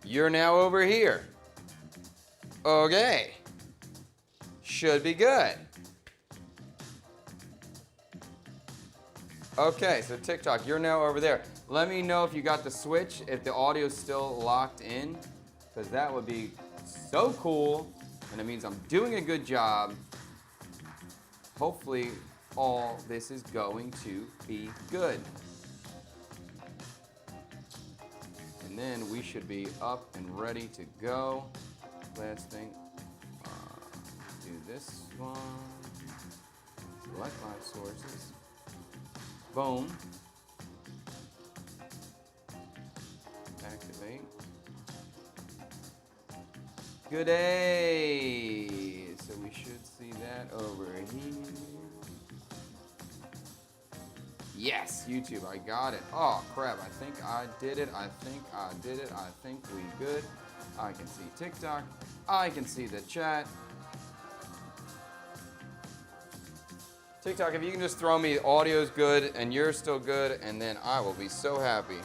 You're now over here. Okay. Should be good. Okay, so TikTok, you're now over there. Let me know if you got the switch, if the audio's still locked in, because that would be so cool, and it means I'm doing a good job. Hopefully, all this is going to be good. And then we should be up and ready to go. Last thing, do this one. Select live sources. Boom. Activate. Good day. So we should see that over here. Yes, YouTube, I got it. Oh crap, I think I did it. I think we good. I can see TikTok. I can see the chat. TikTok, if you can just throw me audio's good and you're still good, and then I will be so happy.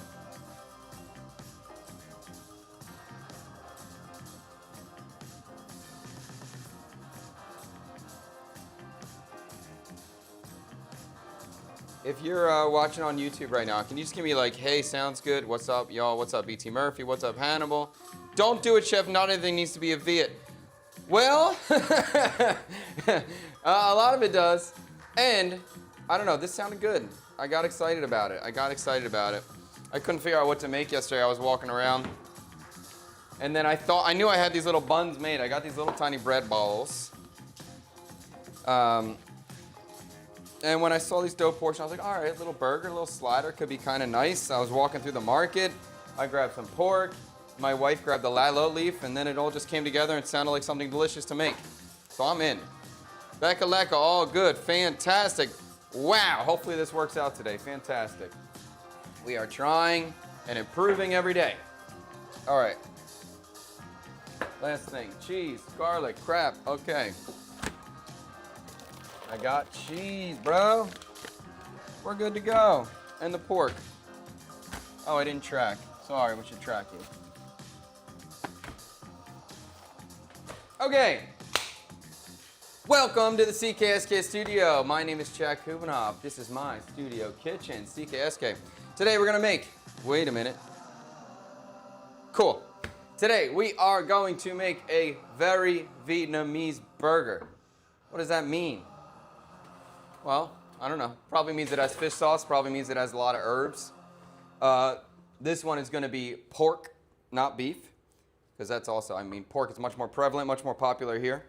If you're watching on YouTube right now, can you just give me like, hey, sounds good, what's up, y'all, what's up, BT Murphy, what's up, Hannibal? Don't do it, Chef, not everything needs to be a Viet. Well, a lot of it does. And, I don't know, this sounded good. I got excited about it. I couldn't figure out what to make yesterday. I was walking around. And then I knew I had these little buns made. I got these little tiny bread balls. And when I saw these dough portions, I was like, all right, little burger, little slider could be kind of nice. I was walking through the market. I grabbed some pork. My wife grabbed the lalo leaf, and then it all just came together and sounded like something delicious to make. So I'm in. Becca Lecca, all good, fantastic. Wow, hopefully this works out today, fantastic. We are trying and improving every day. All right. Last thing, cheese, garlic, crap, okay. I got cheese, bro. We're good to go. And the pork. Oh, I didn't track. Sorry, we should track you. Okay. Welcome to the CKSK studio. My name is Chad Kubanoff. This is my studio kitchen, CKSK. Today we're gonna make, wait a minute. Cool. Today we are going to make a very Vietnamese burger. What does that mean? Well, I don't know. Probably means it has fish sauce, probably means it has a lot of herbs. This one is gonna be pork, not beef, because that's also, pork is much more prevalent, much more popular here.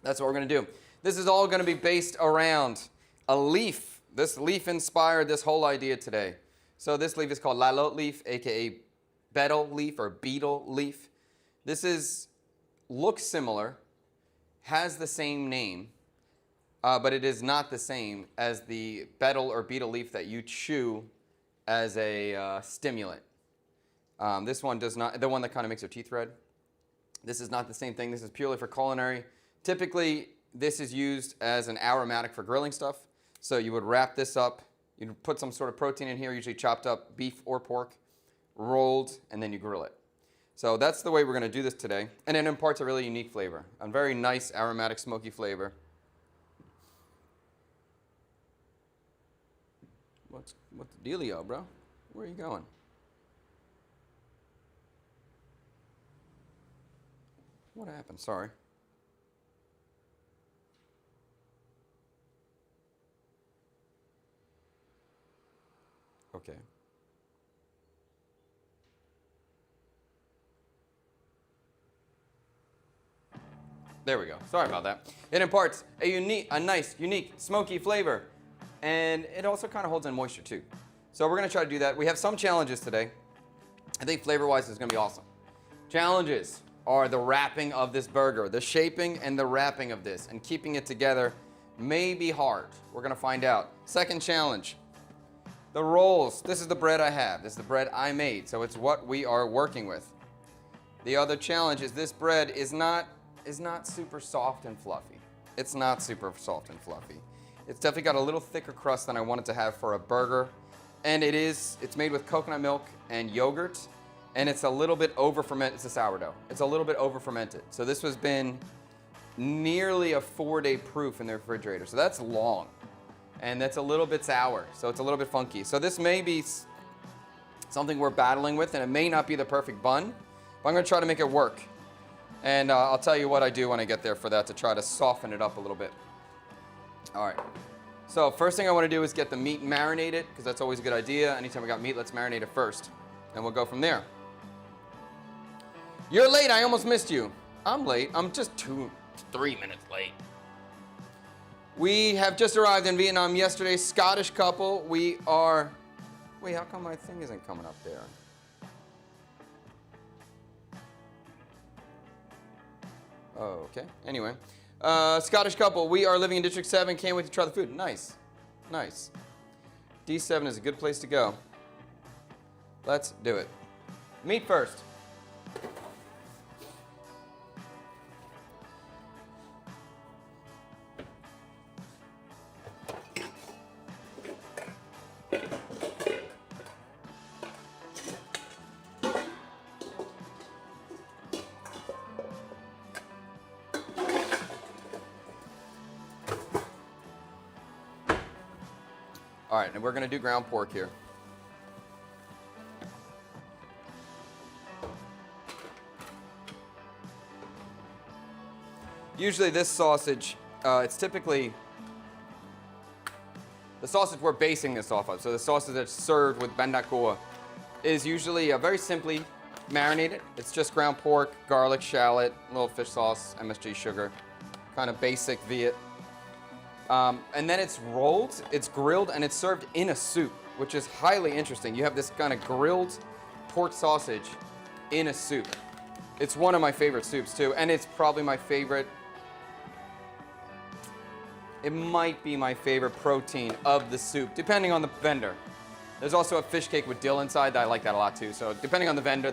That's what we're going to do. This is all going to be based around a leaf. This leaf inspired this whole idea today. So this leaf is called lalo leaf, aka betel leaf or beetle leaf. This looks similar, has the same name, but it is not the same as the betel or beetle leaf that you chew as a stimulant. This one does not, the one that kind of makes your teeth red. This is not the same thing. This is purely for culinary. Typically, this is used as an aromatic for grilling stuff. So you would wrap this up, you'd put some sort of protein in here, usually chopped up beef or pork, rolled, and then you grill it. So that's the way we're gonna do this today. And it imparts a really unique flavor, a very nice aromatic smoky flavor. What's the dealio, bro? Where are you going? What happened? Sorry. Okay. There we go. Sorry about that. It imparts a nice, unique, smoky flavor. And it also kind of holds in moisture too. So we're going to try to do that. We have some challenges today. I think flavor-wise it's going to be awesome. Challenges are the wrapping of this burger, the shaping and the wrapping of this, and keeping it together may be hard. We're going to find out. Second challenge. The rolls, this is the bread I have. This is the bread I made, so it's what we are working with. The other challenge is this bread is not super soft and fluffy. It's not super soft and fluffy. It's definitely got a little thicker crust than I wanted to have for a burger. And it's made with coconut milk and yogurt. and it's a little bit over fermented. It's a sourdough. It's a little bit over fermented. So this has been nearly a 4-day proof in the refrigerator. So that's long, and that's a little bit sour. So it's a little bit funky. So this may be something we're battling with, and it may not be the perfect bun, but I'm gonna try to make it work. And I'll tell you what I do when I get there for that to try to soften it up a little bit. All right. So first thing I want to do is get the meat marinated, because that's always a good idea. Anytime we got meat, let's marinate it first, and we'll go from there. You're late. I almost missed you. I'm late. I'm just 3 minutes late. We have just arrived in Vietnam yesterday. Scottish couple. We are... Wait, how come my thing isn't coming up there? Okay. Anyway. Scottish couple. We are living in District 7. Can't wait to try the food. Nice. Nice. D7 is a good place to go. Let's do it. Meat first. All right, and we're going to do ground pork here. Usually this sausage, it's typically the sausage we're basing this off of. So the sausage that's served with bandakua is usually very simply marinated. It's just ground pork, garlic, shallot, a little fish sauce, MSG sugar, kind of basic Viet. And then it's rolled, it's grilled, and it's served in a soup, which is highly interesting. You have this kind of grilled pork sausage in a soup. It's one of my favorite soups too, and it's probably my favorite. It might be my favorite protein of the soup, depending on the vendor. There's also a fish cake with dill inside. I like that a lot too. So depending on the vendor,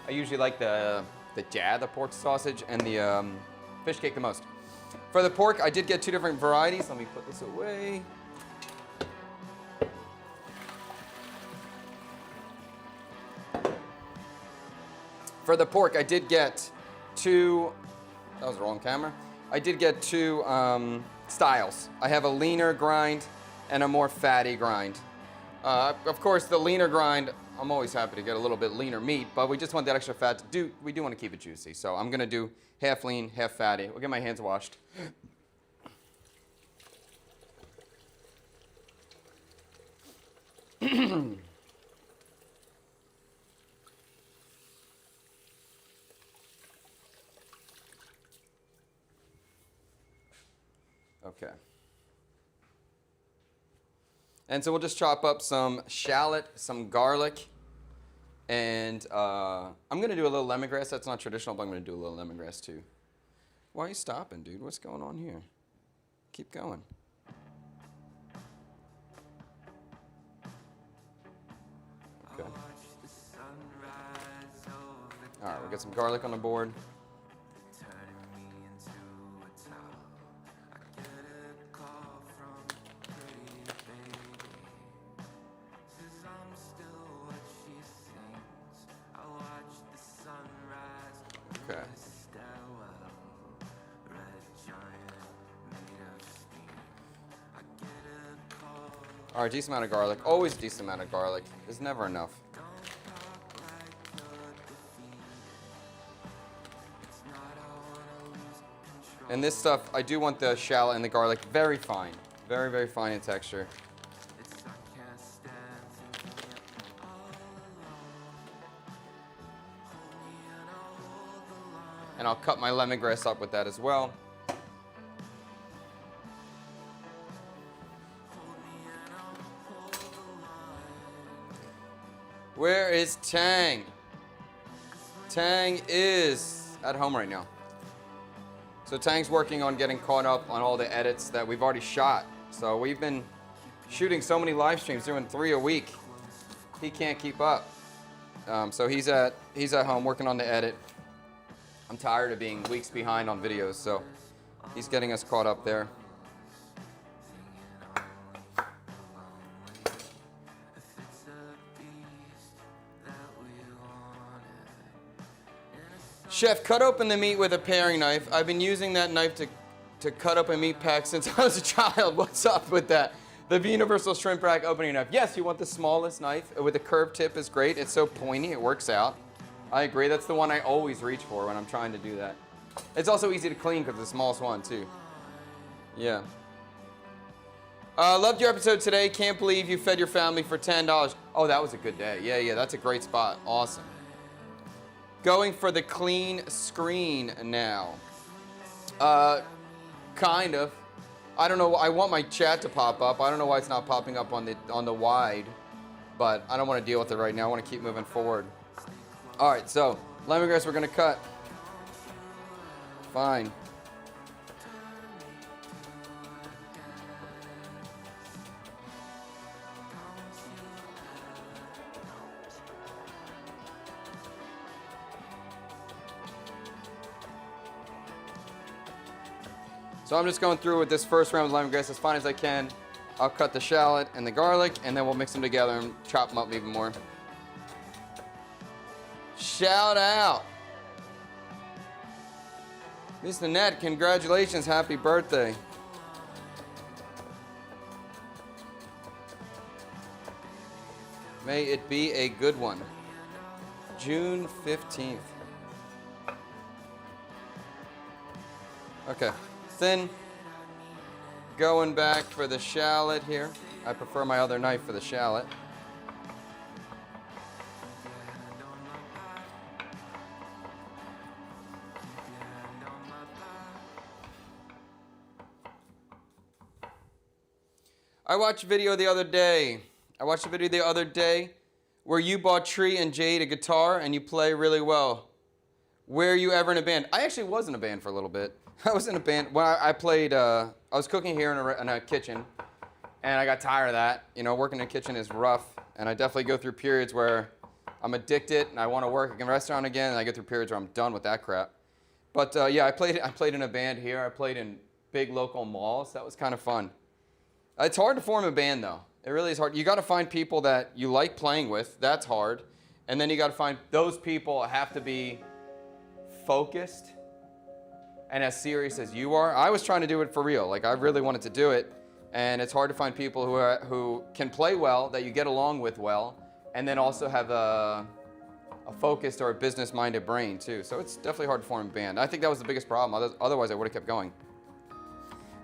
I usually like the jad, the pork sausage, and the fish cake the most. For the pork, I did get 2 different varieties. Let me put this away. For the pork, I did get 2, that was the wrong camera. I did get 2 styles. I have a leaner grind and a more fatty grind. Of course, the leaner grind, I'm always happy to get a little bit leaner meat, but we just want that extra fat we do want to keep it juicy. So I'm gonna do half lean, half fatty. We'll get my hands washed. Okay. And so we'll just chop up some shallot, some garlic, and I'm going to do a little lemongrass. That's not traditional, but I'm going to do a little lemongrass too. Why are you stopping, dude? What's going on here? Keep going. Okay. All right, we'll get some garlic on the board. Okay. All right, decent amount of garlic. Always a decent amount of garlic. There's never enough. And this stuff, I do want the shallot and the garlic very fine. Very, very fine in texture. And I'll cut my lemongrass up with that as well. Where is Tang? Tang is at home right now. So Tang's working on getting caught up on all the edits that we've already shot. So we've been shooting so many live streams, doing 3 a week. He can't keep up. So he's at home working on the edit. I'm tired of being weeks behind on videos, so he's getting us caught up there. Chef, cut open the meat with a paring knife. I've been using that knife to cut up a meat pack since I was a child. What's up with that? The universal shrimp rack opening knife. Yes, you want the smallest knife with a curved tip is great. It's so pointy, it works out. I agree, that's the one I always reach for when I'm trying to do that. It's also easy to clean because it's the smallest one too. Yeah. Loved your episode today. Can't believe you fed your family for $10. Oh, that was a good day. Yeah, that's a great spot. Awesome. Going for the clean screen now. Kind of. I don't know. I want my chat to pop up. I don't know why it's not popping up on the wide, but I don't want to deal with it right now. I want to keep moving forward. All right, so lemongrass we're gonna cut. Fine. So I'm just going through with this first round of lemongrass as fine as I can. I'll cut the shallot and the garlic, and then we'll mix them together and chop them up even more. Shout out. Miss Nanette, congratulations, happy birthday. May it be a good one. June 15th. Okay. Thin. Going back for the shallot here. I prefer my other knife for the shallot. I watched a video the other day. Where you bought Tree and Jade a guitar and you play really well. Were you ever in a band? I actually was in a band for a little bit. I was in a band. When I played, I was cooking here in a kitchen, and I got tired of that. You know, working in a kitchen is rough, and I definitely go through periods where I'm addicted and I want to work in a restaurant again, and I go through periods where I'm done with that crap. But yeah, I played in a band here. I played in big local malls. That was kind of fun. It's hard to form a band, though. It really is hard. You got to find people that you like playing with. That's hard. And then you got to find those people have to be focused and as serious as you are. I was trying to do it for real. Like, I really wanted to do it. And it's hard to find people who can play well, that you get along with well, and then also have a focused or a business-minded brain, too. So it's definitely hard to form a band. I think that was the biggest problem. Otherwise, I would have kept going.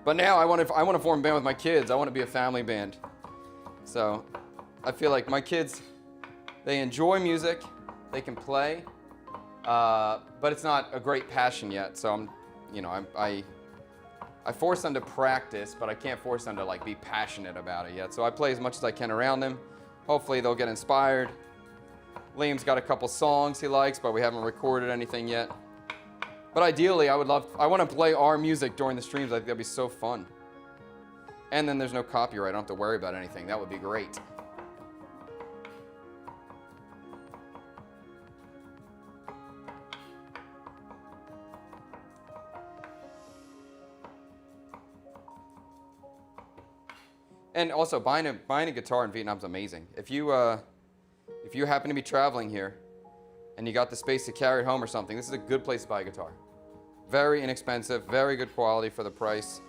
But now I want to form a band with my kids. I want to be a family band. So I feel like my kids, they enjoy music, they can play, but it's not a great passion yet. So I force them to practice, but I can't force them to like be passionate about it yet. So I play as much as I can around them. Hopefully they'll get inspired. Liam's got a couple songs he likes, but we haven't recorded anything yet. But ideally, I want to play our music during the streams. I think that'd be so fun. And then there's no copyright. I don't have to worry about anything. That would be great. And also, buying a guitar in Vietnam is amazing. If you happen to be traveling here and you got the space to carry it home or something, this is a good place to buy a guitar. Very inexpensive, very good quality for the price.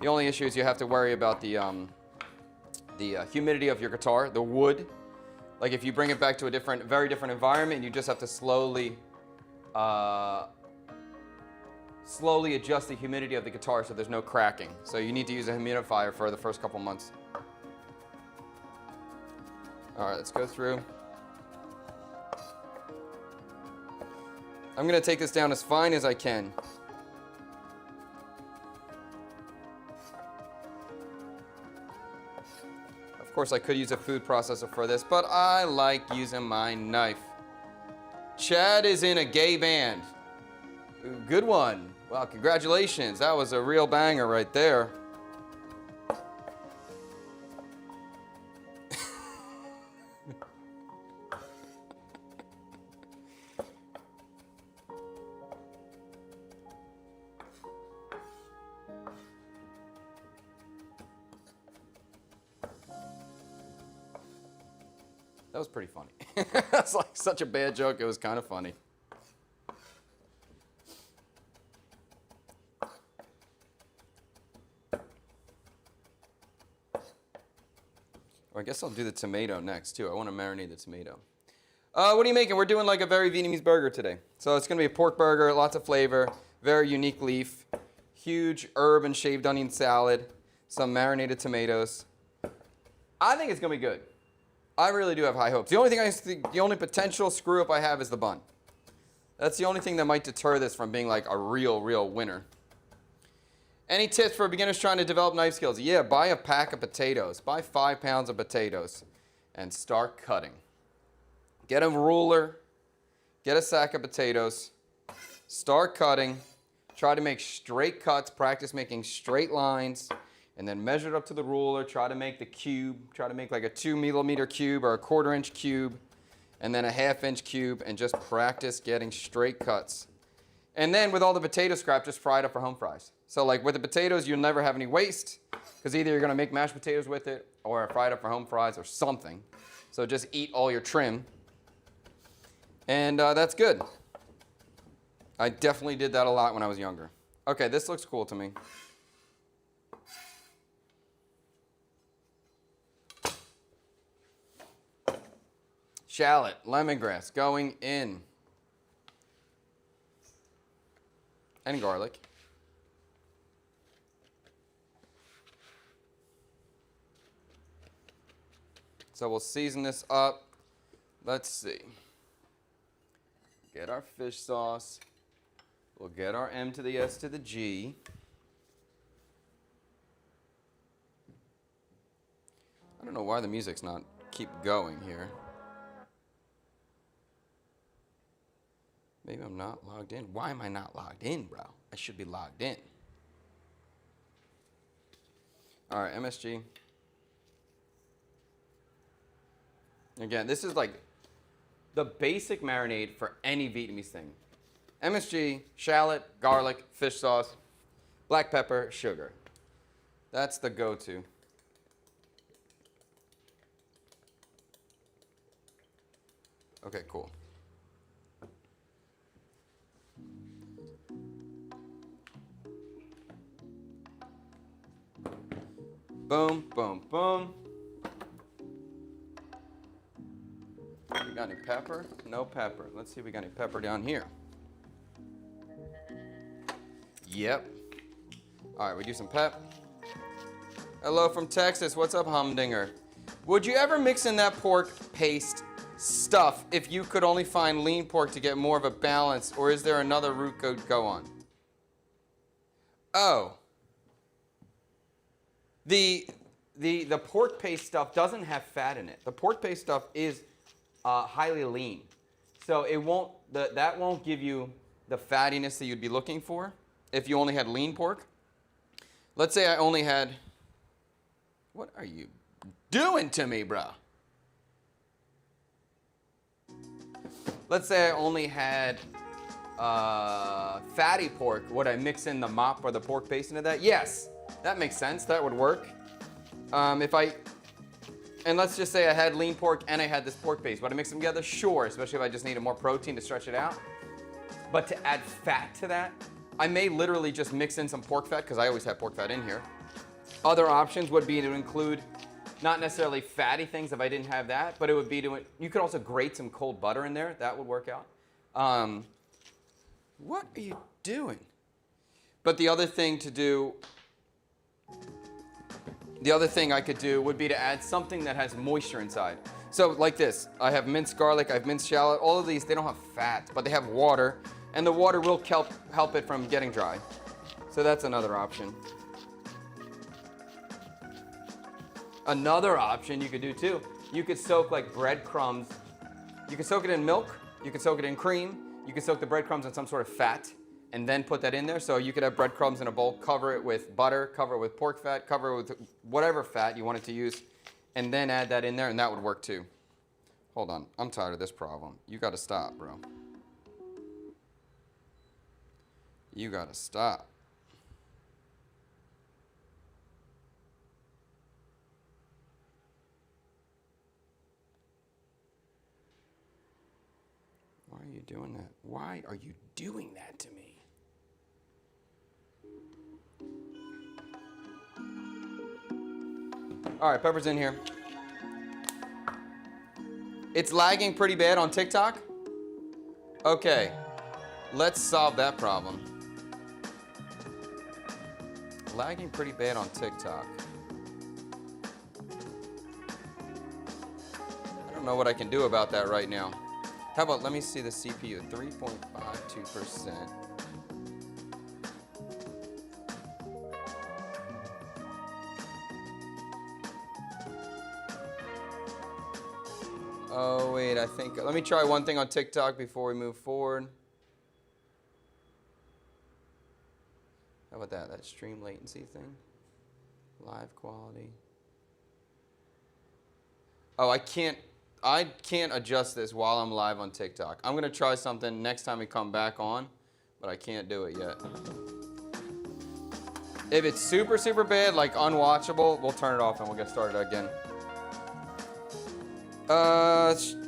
The only issue is you have to worry about the humidity of your guitar, the wood. Like if you bring it back to a very different environment, you just have to slowly adjust the humidity of the guitar so there's no cracking. So you need to use a humidifier for the first couple months. All right, let's go through. I'm gonna take this down as fine as I can. Of course, I could use a food processor for this, but I like using my knife. Chad is in a gay band. Good one. Wow, congratulations. That was a real banger right there. That was pretty funny. That's like such a bad joke. It was kind of funny. Or I guess I'll do the tomato next too. I want to marinate the tomato. What are you making? We're doing like a very Vietnamese burger today. So it's going to be a pork burger, lots of flavor, very unique leaf, huge herb and shaved onion salad, some marinated tomatoes. I think it's going to be good. I really do have high hopes. The only potential screw up I have is the bun. That's the only thing that might deter this from being like a real winner. Any tips for beginners trying to develop knife skills? Yeah, buy a pack of potatoes. Buy 5 pounds of potatoes and start cutting. Get a ruler, get a sack of potatoes, start cutting, try to make straight cuts, practice making straight lines, and then measure it up to the ruler, try to make the cube, try to make like a 2 millimeter cube or a 1/4 inch cube, and then a 1/2 inch cube, and just practice getting straight cuts. And then with all the potato scrap, just fry it up for home fries. So like with the potatoes, you'll never have any waste, because either you're gonna make mashed potatoes with it, or fry it up for home fries or something. So just eat all your trim. And that's good. I definitely did that a lot when I was younger. Okay, this looks cool to me. Shallot, lemongrass going in. And garlic. So we'll season this up. Let's see. Get our fish sauce. We'll get our M to the S to the G. I don't know why the music's not keep going here. Maybe I'm not logged in. Why am I not logged in, bro? I should be logged in. All right, MSG. Again, this is like the basic marinade for any Vietnamese thing. MSG, shallot, garlic, fish sauce, black pepper, sugar. That's the go-to. Okay, cool. Boom, boom, boom. We got any pepper? No pepper. Let's see if we got any pepper down here. Yep. All right, we do some pep. Hello from Texas. What's up, Humdinger? Would you ever mix in that pork paste stuff if you could only find lean pork to get more of a balance, or is there another route to go on? Oh. The pork paste stuff doesn't have fat in it. The pork paste stuff is highly lean, so that won't give you the fattiness that you'd be looking for if you only had lean pork. Let's say I only had. What are you doing to me, bro? Let's say I only had fatty pork. Would I mix in the mop or the pork paste into that? Yes, that makes sense. That would work. And let's just say I had lean pork and I had this pork paste. Would I mix them together? Sure, especially if I just needed more protein to stretch it out. But to add fat to that, I may literally just mix in some pork fat, because I always have pork fat in here. Other options would be to include not necessarily fatty things if I didn't have that, but it would be you could also grate some cold butter in there. That would work out. What are you doing? But the other thing I could do would be to add something that has moisture inside. So like this, I have minced garlic, I have minced shallot. All of these, they don't have fat, but they have water, and the water will help it from getting dry. So that's another option. Another option you could do too, you could soak like breadcrumbs. You could soak it in milk, you could soak it in cream, you could soak the breadcrumbs in some sort of fat, and then put that in there. So you could have breadcrumbs in a bowl, cover it with butter, cover it with pork fat, cover it with whatever fat you wanted to use, and then add that in there, and that would work too. Hold on, I'm tired of this problem. You gotta stop, bro. You gotta stop. Why are you doing that? Why are you doing that to me? All right, pepper's in here. It's lagging pretty bad on TikTok? Okay, let's solve that problem. Lagging pretty bad on TikTok. I don't know what I can do about that right now. How about, let me see the CPU, 3.52%. Oh, wait, I think, let me try one thing on TikTok before we move forward. How about that? That stream latency thing? Live quality. Oh, I can't adjust this while I'm live on TikTok. I'm gonna try something next time we come back on, but I can't do it yet. If it's super, super bad, like unwatchable, we'll turn it off and we'll get started again.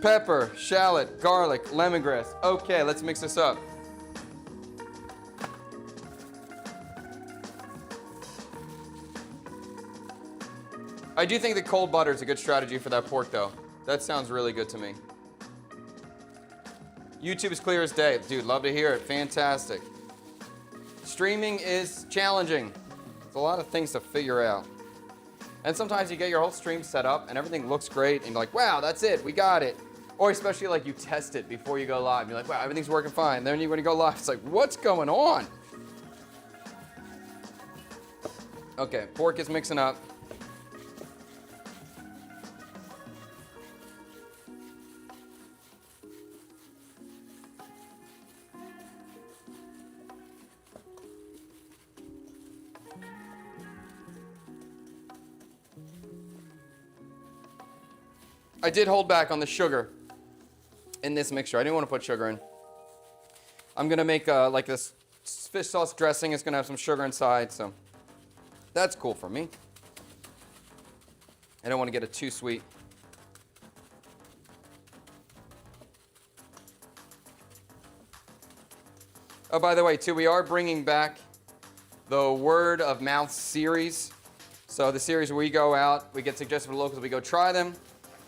Pepper, shallot, garlic, lemongrass. Okay, let's mix this up. I do think that cold butter is a good strategy for that pork, though. That sounds really good to me. YouTube is clear as day. Dude, love to hear it. Fantastic. Streaming is challenging. There's a lot of things to figure out. And sometimes you get your whole stream set up and everything looks great and you're like, wow, that's it, we got it. Or especially like you test it before you go live. You're like, wow, everything's working fine. Then when you go live, it's like, what's going on? Okay, pork is mixing up. I did hold back on the sugar in this mixture. I didn't want to put sugar in. I'm going to make like this fish sauce dressing. It's going to have some sugar inside, so that's cool for me. I don't want to get it too sweet. Oh, by the way, too, we are bringing back the Word of Mouth series. So the series where we go out, we get suggested from locals, we go try them.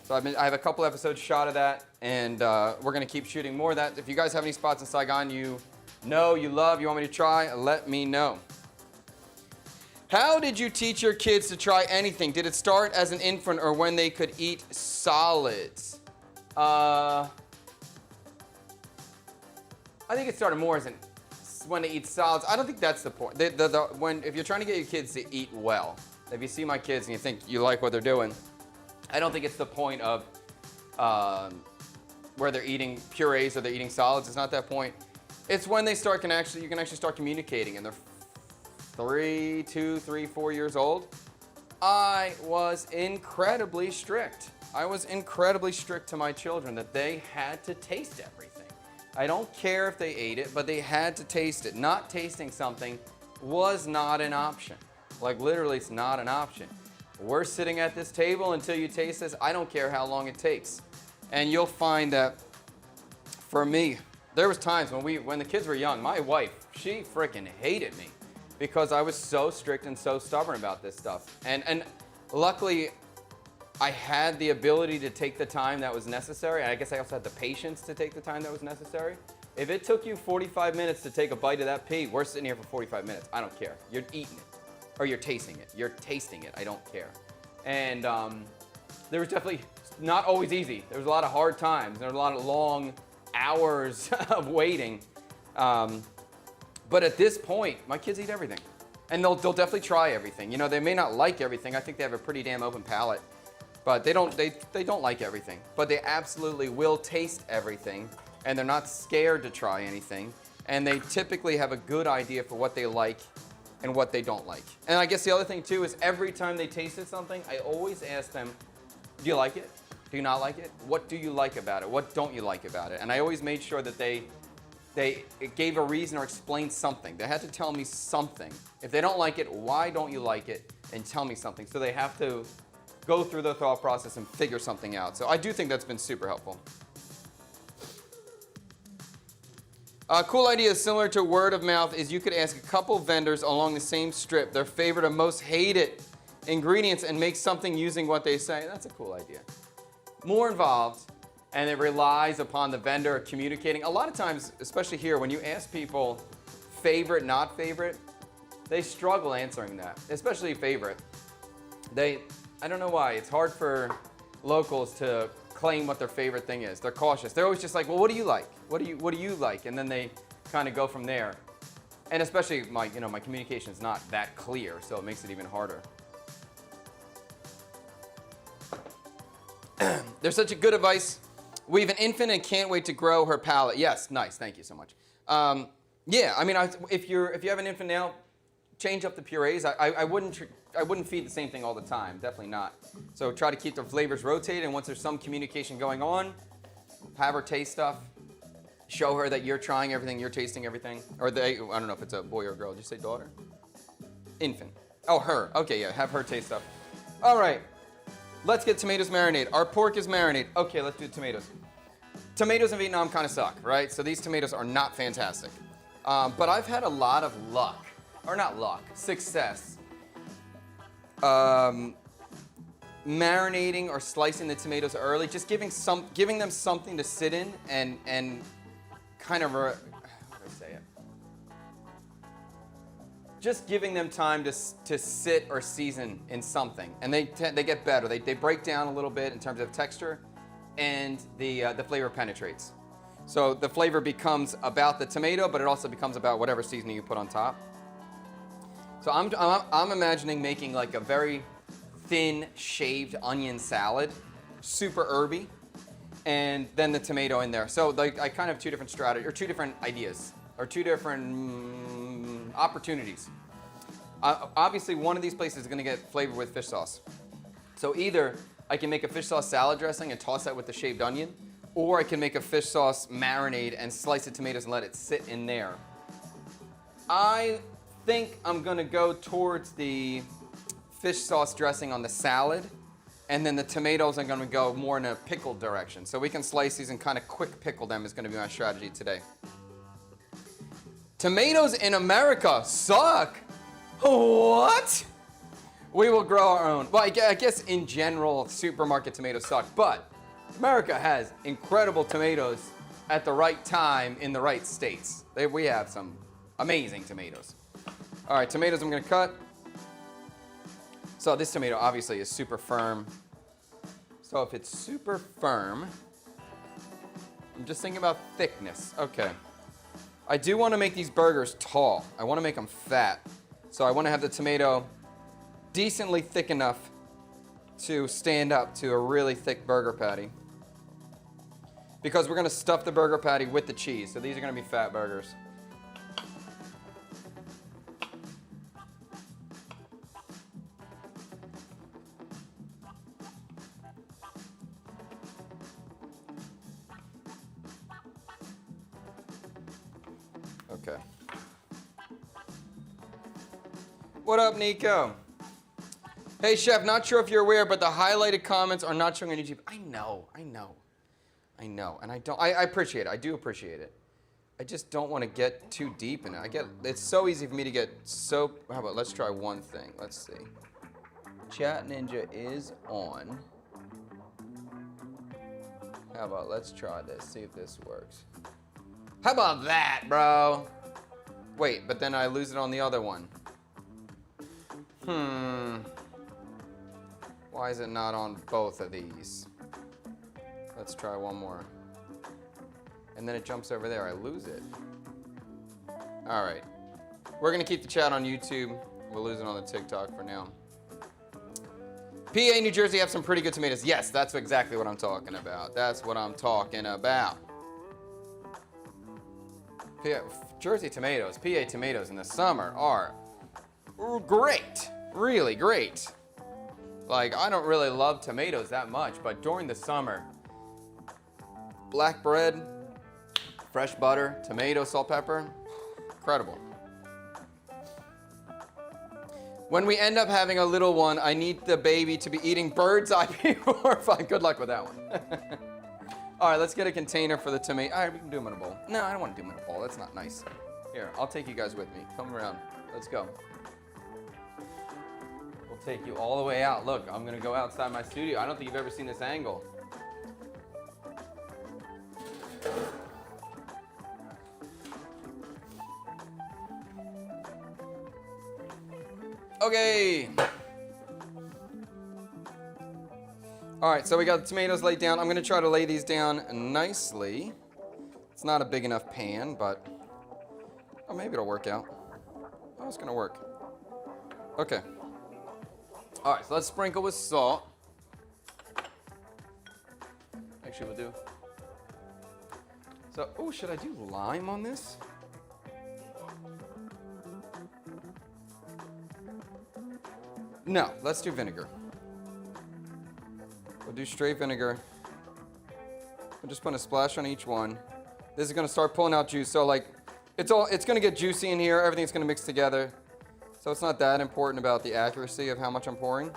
So I have a couple episodes shot of that, and we're going to keep shooting more of that. If you guys have any spots in Saigon you know, you love, you want me to try, let me know. How did you teach your kids to try anything? Did it start as an infant or when they could eat solids? I think it started more as when they eat solids. I don't think that's the point. If you're trying to get your kids to eat well, if you see my kids and you think you like what they're doing, I don't think it's the point of where they're eating purees or they're eating solids. It's not that point. It's when they you can actually start communicating, and they're 3, 2, 3, 4 years old. I was incredibly strict. I was incredibly strict to my children that they had to taste everything. I don't care if they ate it, but they had to taste it. Not tasting something was not an option. Like literally, it's not an option. We're sitting at this table until you taste this. I don't care how long it takes. And you'll find that for me, there was times when the kids were young, my wife, she freaking hated me because I was so strict and so stubborn about this stuff. And luckily, I had the ability to take the time that was necessary. And I guess I also had the patience to take the time that was necessary. If it took you 45 minutes to take a bite of that pea, we're sitting here for 45 minutes. I don't care. You're eating it. Or you're tasting it. You're tasting it. I don't care. And there was definitely not always easy. There was a lot of hard times. There was a lot of long hours of waiting. But at this point, my kids eat everything. And they'll definitely try everything. You know, they may not like everything. I think they have a pretty damn open palate. But they don't like everything. But they absolutely will taste everything. And they're not scared to try anything. And they typically have a good idea for what they like and what they don't like. And I guess the other thing too is every time they tasted something, I always ask them, do you like it? Do you not like it? What do you like about it? What don't you like about it? And I always made sure that they gave a reason or explained something. They had to tell me something. If they don't like it, why don't you like it? And tell me something. So they have to go through the thought process and figure something out. So I do think that's been super helpful. A cool idea similar to word of mouth is you could ask a couple vendors along the same strip their favorite or most hated ingredients and make something using what they say. That's a cool idea. More involved, and it relies upon the vendor communicating. A lot of times, especially here, when you ask people favorite, not favorite, they struggle answering that, especially favorite. I don't know why, it's hard for locals to claim what their favorite thing is. They're cautious. They're always just like, well, what do you like? What do you like? And then they kind of go from there. And especially my communication is not that clear, so it makes it even harder. There's such a good advice. We have an infant and can't wait to grow her palate. Yes, nice. Thank you so much. Yeah, I mean, if you have an infant now, change up the purees. I wouldn't feed the same thing all the time. Definitely not. So try to keep the flavors rotated, and once there's some communication going on, have her taste stuff. Show her that you're trying everything, you're tasting everything. Or I don't know if it's a boy or a girl. Did you say daughter? Infant. Oh, her. Okay, yeah, have her taste stuff. All right, let's get tomatoes marinated. Our pork is marinated. Okay, let's do tomatoes. Tomatoes in Vietnam kind of suck, right? So these tomatoes are not fantastic. But I've had a lot of luck, or not luck, success. Marinating or slicing the tomatoes early, just giving them something to sit in and kind of, how do I say it? Just giving them time to sit or season in something, and they get better. They break down a little bit in terms of texture, and the flavor penetrates. So the flavor becomes about the tomato, but it also becomes about whatever seasoning you put on top. So I'm imagining making like a very thin shaved onion salad, super herby, and then the tomato in there. So like I kind of have two different strategies, or two different ideas, or two different opportunities. Obviously, one of these places is going to get flavored with fish sauce. So either I can make a fish sauce salad dressing and toss that with the shaved onion, or I can make a fish sauce marinade and slice the tomatoes and let it sit in there. I think I'm gonna go towards the fish sauce dressing on the salad, and then the tomatoes are gonna go more in a pickle direction. So we can slice these and kind of quick pickle them is gonna be my strategy today. Tomatoes in America suck. What? We will grow our own. Well, I guess in general, supermarket tomatoes suck, but America has incredible tomatoes at the right time in the right states. We have some amazing tomatoes. All right, tomatoes I'm gonna cut. So this tomato obviously is super firm. So if it's super firm, I'm just thinking about thickness. Okay. I do want to make these burgers tall. I want to make them fat. So I want to have the tomato decently thick enough to stand up to a really thick burger patty. Because we're going to stuff the burger patty with the cheese. So these are going to be fat burgers. Okay. What up, Nico? Hey, Chef, not sure if you're aware, but the highlighted comments are not showing on YouTube. I know. And I appreciate it. I do appreciate it. I just don't want to get too deep in it. It's so easy for me to get so, how about, let's try one thing. Let's see. Chat Ninja is on. How about, let's try this, see if this works. How about that, bro? Wait, but then I lose it on the other one. Why is it not on both of these? Let's try one more. And then it jumps over there. I lose it. All right. We're going to keep the chat on YouTube. We'll lose it on the TikTok for now. PA, New Jersey have some pretty good tomatoes. Yes, that's exactly what I'm talking about. That's what I'm talking about. Jersey tomatoes, PA tomatoes in the summer are great. Really great. Like, I don't really love tomatoes that much, but during the summer, black bread, fresh butter, tomato, salt, pepper, incredible. When we end up having a little one, I need the baby to be eating bird's eye before. Fine, good luck with that one. All right, let's get a container for the tomato. All right, we can do them in a bowl. No, I don't want to do them in a bowl. That's not nice. Here, I'll take you guys with me. Come around. Let's go. We'll take you all the way out. Look, I'm going to go outside my studio. I don't think you've ever seen this angle. Okay. All right, so we got the tomatoes laid down. I'm going to try to lay these down nicely. It's not a big enough pan, but oh, maybe it'll work out. Oh, it's going to work. Okay. All right, so let's sprinkle with salt. Actually, we'll do. So, oh, should I do lime on this? No, let's do vinegar. We'll do straight vinegar. We'll just put a splash on each one. This is gonna start pulling out juice. So like, it's gonna get juicy in here. Everything's gonna mix together. So it's not that important about the accuracy of how much I'm pouring.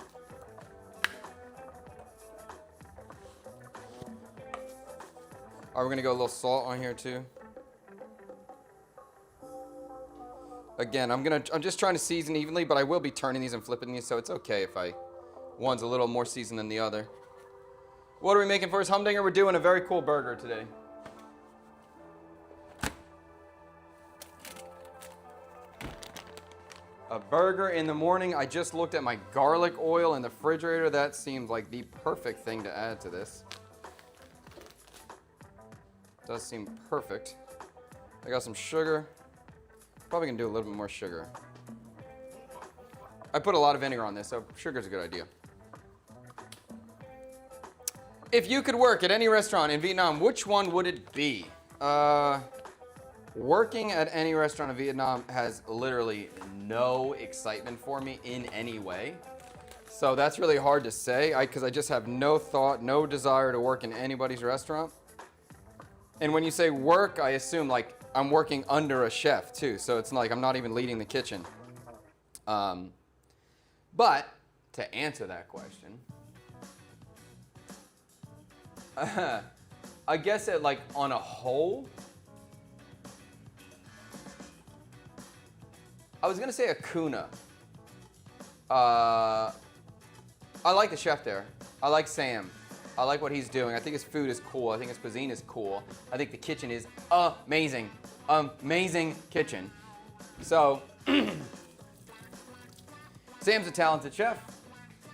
All right, we're gonna go a little salt on here too. Again, I'm just trying to season evenly, but I will be turning these and flipping these, so it's okay if one's a little more seasoned than the other. What are we making for his humdinger? We're doing a very cool burger today. A burger in the morning. I just looked at my garlic oil in the refrigerator. That seems like the perfect thing to add to this. Does seem perfect. I got some sugar. Probably gonna do a little bit more sugar. I put a lot of vinegar on this, so sugar's a good idea. If you could work at any restaurant in Vietnam, which one would it be? Working at any restaurant in Vietnam has literally no excitement for me in any way. So that's really hard to say, because I just have no thought, no desire to work in anybody's restaurant. And when you say work, I assume like I'm working under a chef too. So it's like I'm not even leading the kitchen. But to answer that question, I guess it like on a whole, I was gonna say a Kuna. I like the chef there. I like Sam. I like what he's doing. I think his food is cool. I think his cuisine is cool. I think the kitchen is amazing. Amazing kitchen. So, Sam's a talented chef.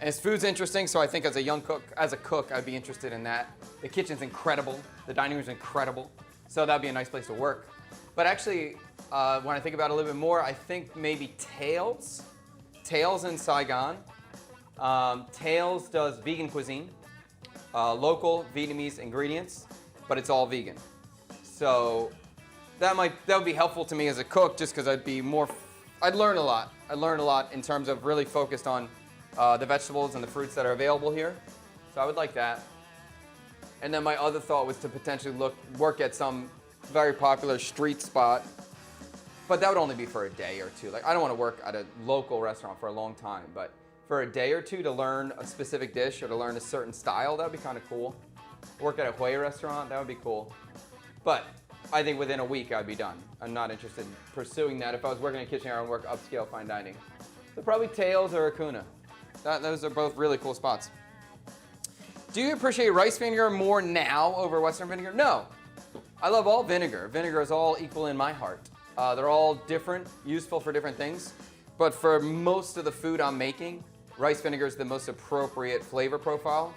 And his food's interesting, so I think as a cook, I'd be interested in that. The kitchen's incredible. The dining room's incredible. So that'd be a nice place to work. But actually, when I think about it a little bit more, I think maybe Tails. Tails in Saigon. Tails does vegan cuisine. Local Vietnamese ingredients, but it's all vegan. So that would be helpful to me as a cook, just because I'd learn a lot. I'd learn a lot in terms of really focused on the vegetables and the fruits that are available here. So I would like that. And then my other thought was to potentially work at some very popular street spot, but that would only be for a day or two. Like, I don't want to work at a local restaurant for a long time, but for a day or two to learn a specific dish or to learn a certain style, that would be kind of cool. Work at a Hue restaurant, that would be cool. But I think within a week I'd be done. I'm not interested in pursuing that. If I was working in a kitchen, I would work upscale fine dining. So probably Tails or Acuna. Those are both really cool spots. Do you appreciate rice vinegar more now over Western vinegar? No. I love all vinegar. Vinegar is all equal in my heart. They're all different, useful for different things. But for most of the food I'm making, rice vinegar is the most appropriate flavor profile.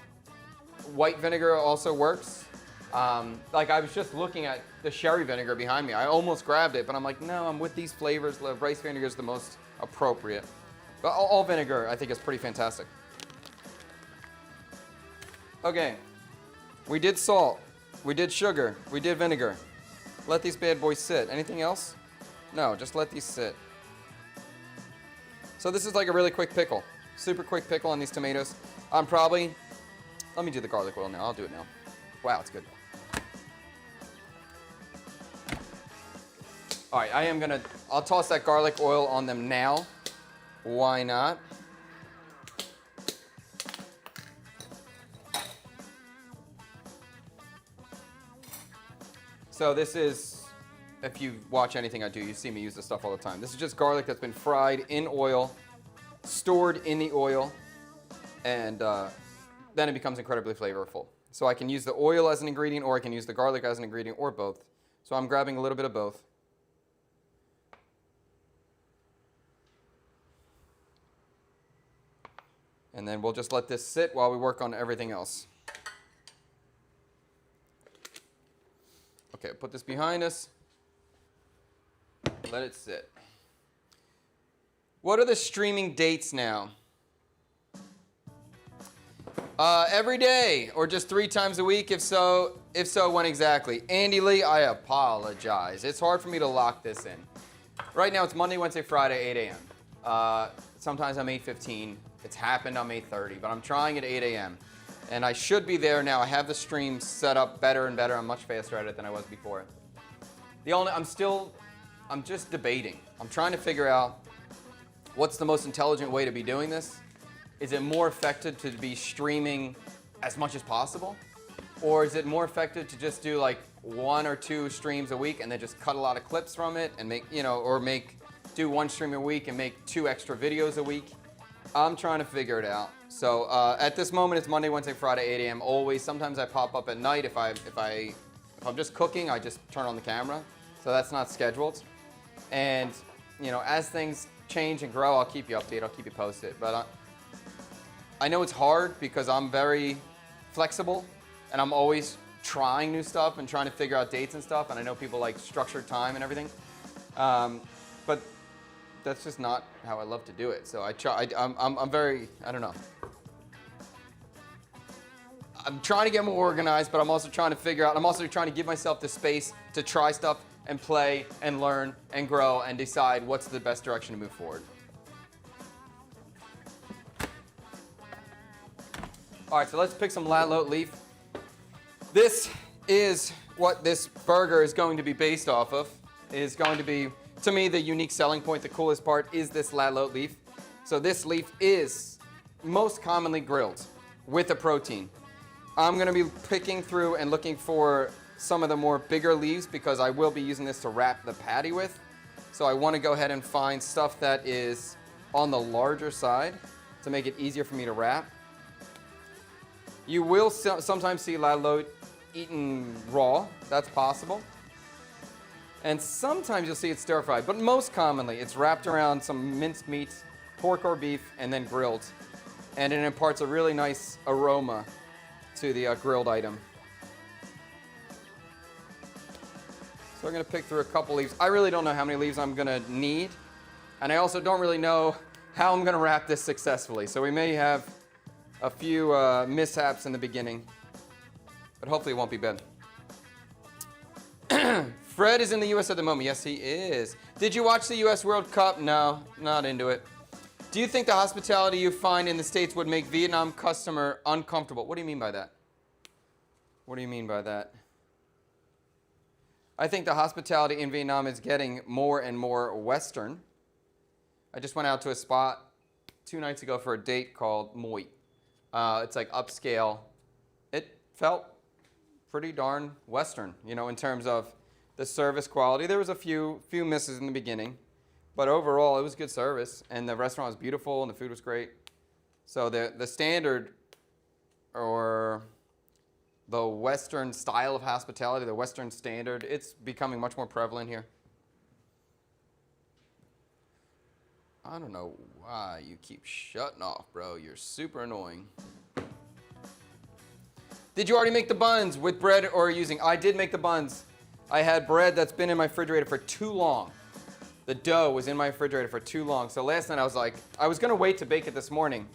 White vinegar also works. Like I was just looking at the sherry vinegar behind me. I almost grabbed it, but I'm like, no, I'm with these flavors. Rice vinegar is the most appropriate. But all vinegar, I think, is pretty fantastic. Okay, we did salt, we did sugar, we did vinegar. Let these bad boys sit. Anything else? No, just let these sit. So this is like a really quick pickle. Super quick pickle on these tomatoes. Let me do the garlic oil now. I'll do it now. Wow, it's good. All right, I'll toss that garlic oil on them now. Why not? So this is, if you watch anything I do, you see me use this stuff all the time. This is just garlic that's been fried in oil, stored in the oil, and then it becomes incredibly flavorful. So I can use the oil as an ingredient, or I can use the garlic as an ingredient, or both. So I'm grabbing a little bit of both. And then we'll just let this sit while we work on everything else. Okay, put this behind us. Let it sit. What are the streaming dates now? Every day or just 3 times a week? If so, when exactly? Andy Lee, I apologize. It's hard for me to lock this in. Right now it's Monday, Wednesday, Friday, 8 a.m. Sometimes I'm 8:15. It's happened I'm 8:30, but I'm trying at 8 a.m. And I should be there now. I have the stream set up better and better. I'm much faster at it than I was before. I'm just debating. I'm trying to figure out what's the most intelligent way to be doing this. Is it more effective to be streaming as much as possible? Or is it more effective to just do like 1 or 2 streams a week and then just cut a lot of clips from it and do 1 stream a week and make 2 extra videos a week? I'm trying to figure it out. So at this moment, it's Monday, Wednesday, Friday, 8 a.m. always. Sometimes I pop up at night. If I'm just cooking, I just turn on the camera. So that's not scheduled. And as things change and grow, I'll keep you updated. I'll keep you posted. But I know it's hard because I'm very flexible and I'm always trying new stuff and trying to figure out dates and stuff. And I know people like structured time and everything. But that's just not how I love to do it. So I'm very, I don't know. I'm trying to get more organized, but I'm also trying to give myself the space to try stuff and play and learn and grow and decide what's the best direction to move forward. All right, so let's pick some lat lote leaf. This is what this burger is going to be based off of. It is going to be, to me, the unique selling point, the coolest part is this lat lote leaf. So this leaf is most commonly grilled with a protein. I'm going to be picking through and looking for some of the more bigger leaves because I will be using this to wrap the patty with. So I want to go ahead and find stuff that is on the larger side to make it easier for me to wrap. You will sometimes see lat lote eaten raw. That's possible. And sometimes you'll see it stir-fried, but most commonly it's wrapped around some minced meat, pork or beef, and then grilled. And it imparts a really nice aroma to the grilled item. So I'm going to pick through a couple leaves. I really don't know how many leaves I'm going to need, and I also don't really know how I'm going to wrap this successfully. So we may have a few mishaps in the beginning, but hopefully it won't be bad. Fred is in the U.S. at the moment. Yes, he is. Did you watch the U.S. World Cup? No, not into it. Do you think the hospitality you find in the States would make Vietnam customer uncomfortable? What do you mean by that? What do you mean by that? I think the hospitality in Vietnam is getting more and more Western. I just went out to a spot 2 nights ago for a date called Moi. It's like upscale. It felt pretty darn Western, in terms of the service quality. There was a few misses in the beginning, but overall it was good service, and the restaurant was beautiful and the food was great. So the standard, or the Western style of hospitality, the Western standard, it's becoming much more prevalent here. I don't know why you keep shutting off, bro. You're super annoying. Did you already make the buns with bread or using? I did make the buns. I had bread that's been in my refrigerator for too long. The dough was in my refrigerator for too long. So last night I was like, I was gonna wait to bake it this morning,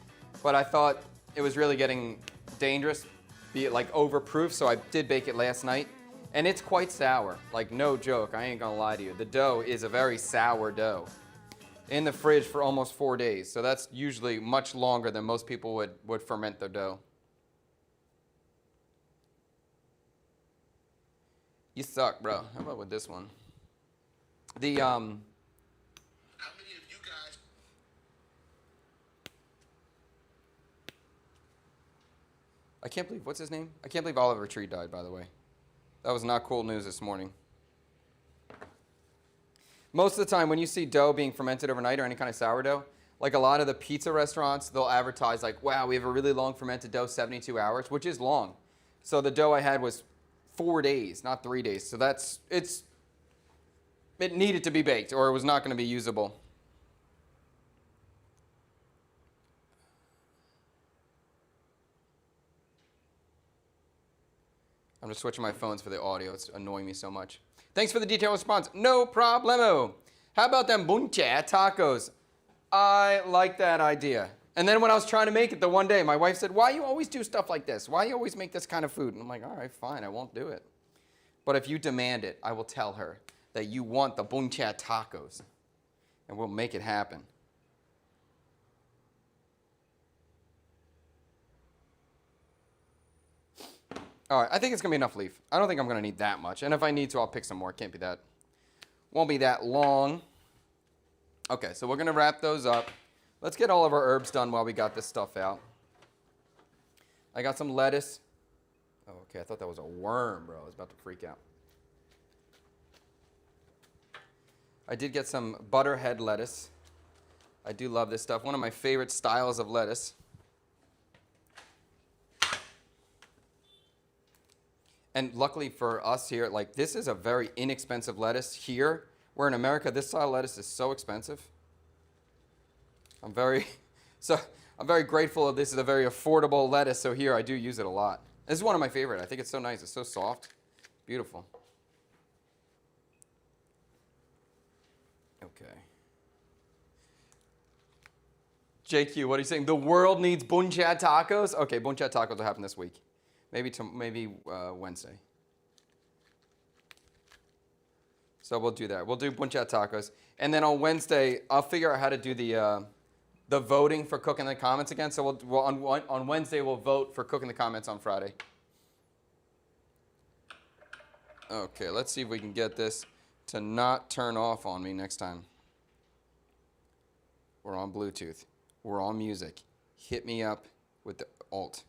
but I thought it was really getting dangerous, be it like overproof, so I did bake it last night. And it's quite sour, like no joke, I ain't gonna lie to you. The dough is a very sour dough. In the fridge for almost 4 days, so that's usually much longer than most people would ferment their dough. You suck, bro. How about with this one? How many of you guys? I can't believe, what's his name? I can't believe Oliver Tree died, by the way. That was not cool news this morning. Most of the time when you see dough being fermented overnight or any kind of sourdough, like a lot of the pizza restaurants, they'll advertise like, wow, we have a really long fermented dough, 72 hours, which is long. So the dough I had was 4 days, not 3 days. So it needed to be baked or it was not going to be usable. I'm just switching my phones for the audio. It's annoying me so much. Thanks for the detailed response. No problemo. How about them buncha tacos? I like that idea. And then when I was trying to make it the one day, my wife said, why you always do stuff like this? Why you always make this kind of food? And I'm like, all right, fine, I won't do it. But if you demand it, I will tell her that you want the buncha tacos. And we'll make it happen. All right, I think it's going to be enough leaf. I don't think I'm going to need that much. And if I need to, I'll pick some more. Can't be that. Won't be that long. Okay, so we're going to wrap those up. Let's get all of our herbs done while we got this stuff out. I got some lettuce. Oh, okay, I thought that was a worm, bro. I was about to freak out. I did get some butterhead lettuce. I do love this stuff. One of my favorite styles of lettuce. And luckily for us here, like this is a very inexpensive lettuce here, where in America this style of lettuce is so expensive. I'm very grateful that this is a very affordable lettuce, so here I do use it a lot. This is one of my favorite. I think it's so nice. It's so soft. Beautiful. Okay. JQ, what are you saying? The world needs buncha tacos? Okay, buncha tacos will happen this week. Maybe Wednesday. So we'll do that. We'll do buncha tacos. And then on Wednesday, I'll figure out how to do the voting for cooking the comments again. So on Wednesday, we'll vote for cooking the comments on Friday. Okay, let's see if we can get this to not turn off on me next time. We're on Bluetooth. We're on music. Hit me up with the alt.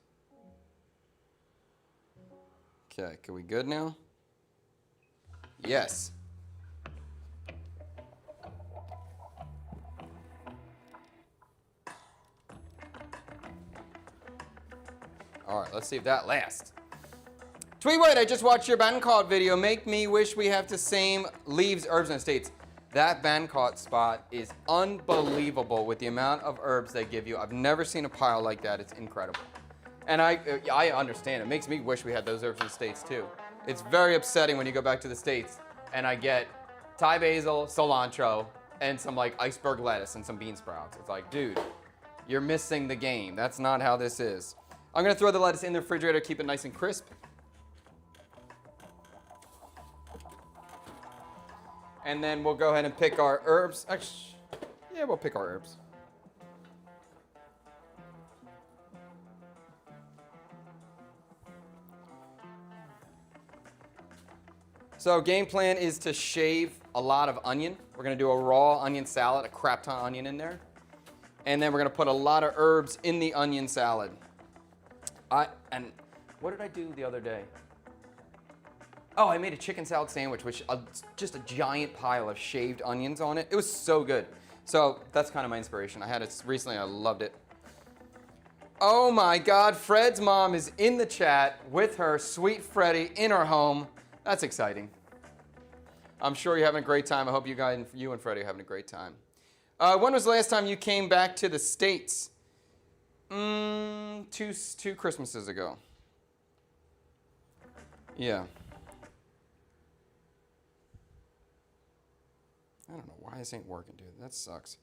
Okay, are we good now? Yes. All right, let's see if that lasts. Tweetwood, I just watched your Bangkok video. Make me wish we have the same leaves, herbs, and estates. That Bangkok spot is unbelievable with the amount of herbs they give you. I've never seen a pile like that. It's incredible. And I understand. It makes me wish we had those herbs in the States too. It's very upsetting when you go back to the States and I get Thai basil, cilantro, and some like iceberg lettuce and some bean sprouts. It's like, dude, you're missing the game. That's not how this is. I'm gonna throw the lettuce in the refrigerator, keep it nice and crisp. And then we'll go ahead and pick our herbs. Actually, yeah, we'll pick our herbs. So game plan is to shave a lot of onion. We're gonna do a raw onion salad, a crap ton of onion in there. And then we're gonna put a lot of herbs in the onion salad. And what did I do the other day? Oh, I made a chicken salad sandwich, which just a giant pile of shaved onions on it. It was so good. So that's kind of my inspiration. I had it recently, I loved it. Oh my God, Fred's mom is in the chat with her sweet Freddie in her home. That's exciting. I'm sure you're having a great time. I hope you and Freddie are having a great time. When was the last time you came back to the States? Two Christmases ago. Yeah. I don't know why this ain't working, dude. That sucks.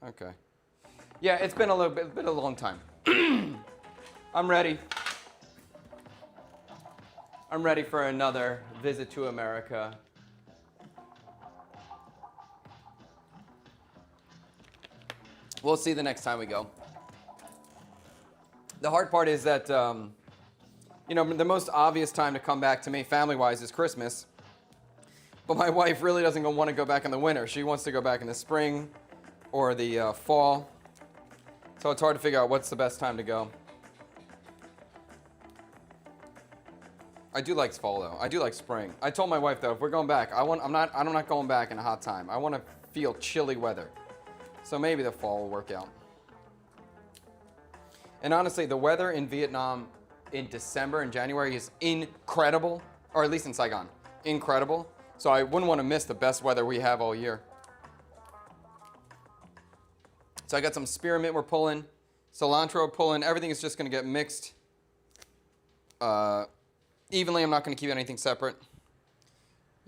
Okay. Yeah, it's been a long time. I'm ready. I'm ready for another visit to America. We'll see the next time we go. The hard part is that, you know, the most obvious time to come back to me family-wise is Christmas. But my wife really doesn't want to go back in the winter. She wants to go back in the spring or the fall. So it's hard to figure out what's the best time to go. I do like fall though. I do like spring. I told my wife though, if we're going back, I'm not going back in a hot time. I want to feel chilly weather. So maybe the fall will work out. And honestly, the weather in Vietnam in December and January is incredible, or at least in Saigon, incredible. So I wouldn't want to miss the best weather we have all year. So I got some spearmint we're pulling, cilantro pulling. Everything is just going to get mixed evenly. I'm not going to keep anything separate.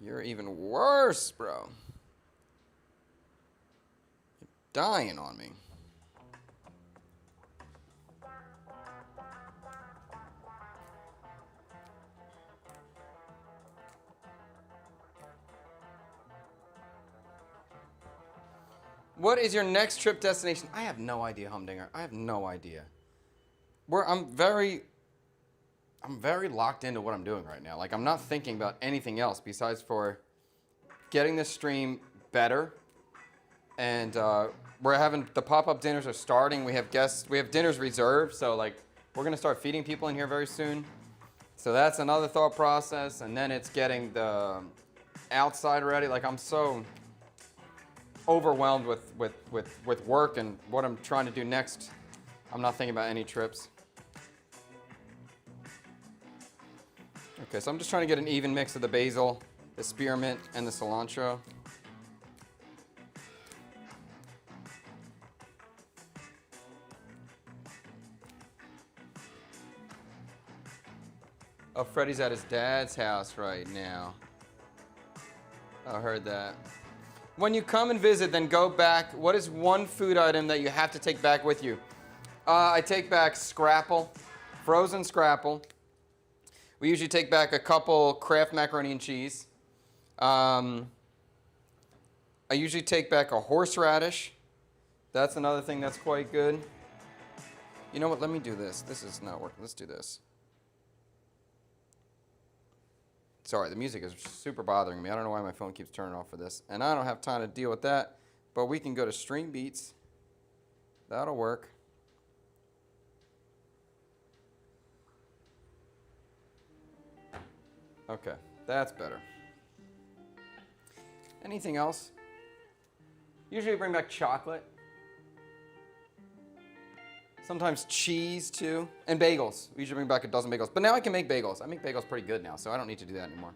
You're even worse, bro. You're dying on me. What is your next trip destination? I have no idea, Humdinger. I have no idea. I'm very locked into what I'm doing right now. Like, I'm not thinking about anything else besides for getting this stream better. And we're having, the pop-up dinners are starting. We have guests, we have dinners reserved. So, like, we're going to start feeding people in here very soon. So that's another thought process. And then it's getting the outside ready. Like, I'm so overwhelmed with work and what I'm trying to do next. I'm not thinking about any trips. Okay, so I'm just trying to get an even mix of the basil, the spearmint, and the cilantro. Oh, Freddie's at his dad's house right now. I heard that. When you come and visit, then go back. What is one food item that you have to take back with you? I take back scrapple, frozen scrapple. We usually take back a couple Kraft macaroni and cheese. I usually take back a horseradish. That's another thing that's quite good. You know what? Let me do this. This is not working. Let's do this. Sorry, the music is super bothering me. I don't know why my phone keeps turning off for this. And I don't have time to deal with that. But we can go to Stream Beats. That'll work. Okay, that's better. Anything else? Usually bring back chocolate. Sometimes cheese too, and bagels. We usually bring back a dozen bagels. But now I can make bagels. I make bagels pretty good now, so I don't need to do that anymore.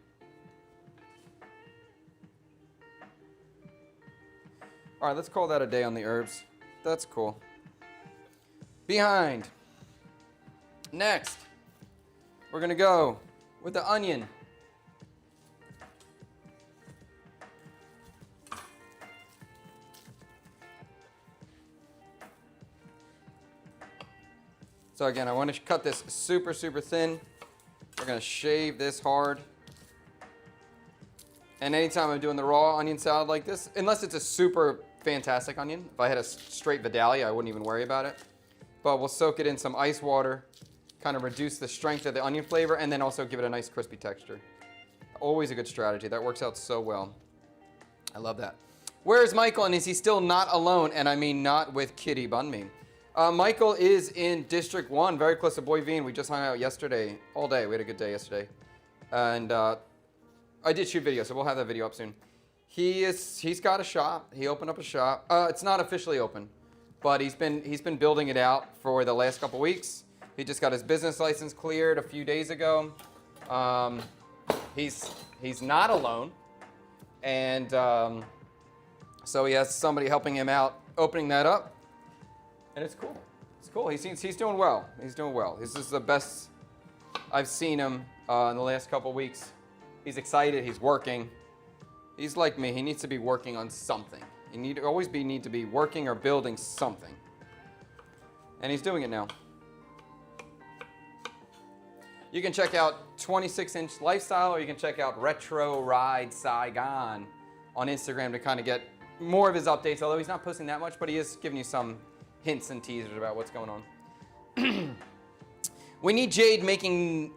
All right, let's call that a day on the herbs. That's cool. Behind. Next, we're gonna go with the onion. So again, I want to cut this super, super thin. We're going to shave this hard. And anytime I'm doing the raw onion salad like this, unless it's a super fantastic onion, if I had a straight Vidalia, I wouldn't even worry about it. But we'll soak it in some ice water, kind of reduce the strength of the onion flavor, and then also give it a nice crispy texture. Always a good strategy. That works out so well. I love that. Where is Michael, and is he still not alone? And I mean not with Kitty Bunme. Michael is in District 1, very close to Boivin. We just hung out yesterday, all day. We had a good day yesterday. And I did shoot video, so we'll have that video up soon. He's got a shop. He opened up a shop. It's not officially open, but he's been building it out for the last couple weeks. He just got his business license cleared a few days ago. He's not alone, and so he has somebody helping him out opening that up. And it's cool. It's cool. He's doing well. He's doing well. This is the best I've seen him in the last couple weeks. He's excited. He's working. He's like me. He needs to be working on something. He need to be working or building something. And he's doing it now. You can check out 26-inch Lifestyle, or you can check out Retro Ride Saigon on Instagram to kind of get more of his updates. Although he's not posting that much, but he is giving you some hints and teasers about what's going on. We need Jade making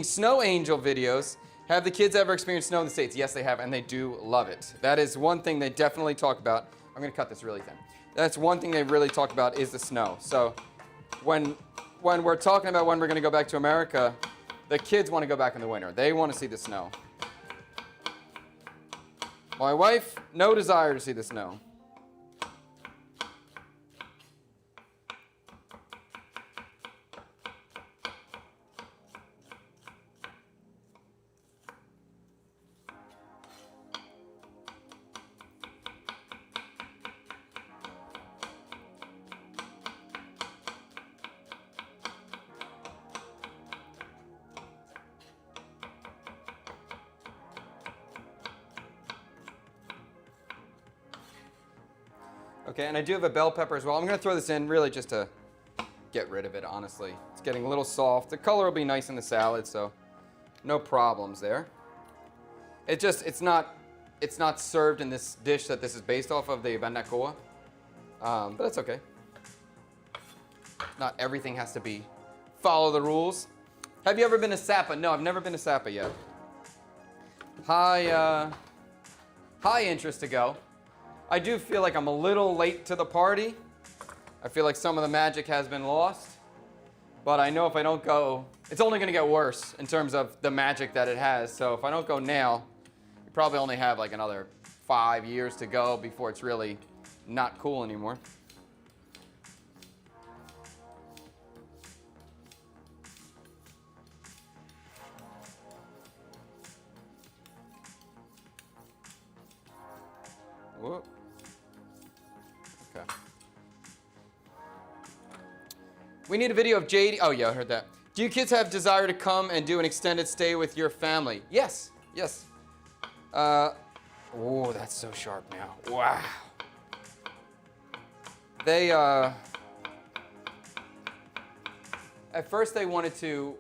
snow angel videos. Have the kids ever experienced snow in the States? Yes, they have, and they do love it. That is one thing they definitely talk about. I'm gonna cut this really thin. That's one thing they really talk about is the snow. So when we're talking about when we're gonna go back to America, the kids wanna go back in the winter. They wanna see the snow. My wife, no desire to see the snow. Okay, and I do have a bell pepper as well. I'm going to throw this in really just to get rid of it, honestly. It's getting a little soft. The color will be nice in the salad, so no problems there. It's not served in this dish that this is based off of, the barbacoa, but that's okay. Not everything has to be follow the rules. Have you ever been to Sapa? No, I've never been to Sapa yet. High interest to go. I do feel like I'm a little late to the party. I feel like some of the magic has been lost. But I know if I don't go, it's only going to get worse in terms of the magic that it has. So if I don't go now, you probably only have like another 5 years to go before it's really not cool anymore. Whoop. Okay. We need a video of JD. Oh, yeah, I heard that. Do you kids have desire to come and do an extended stay with your family? Yes. Yes. Oh, that's so sharp now. Wow. They, at first they wanted to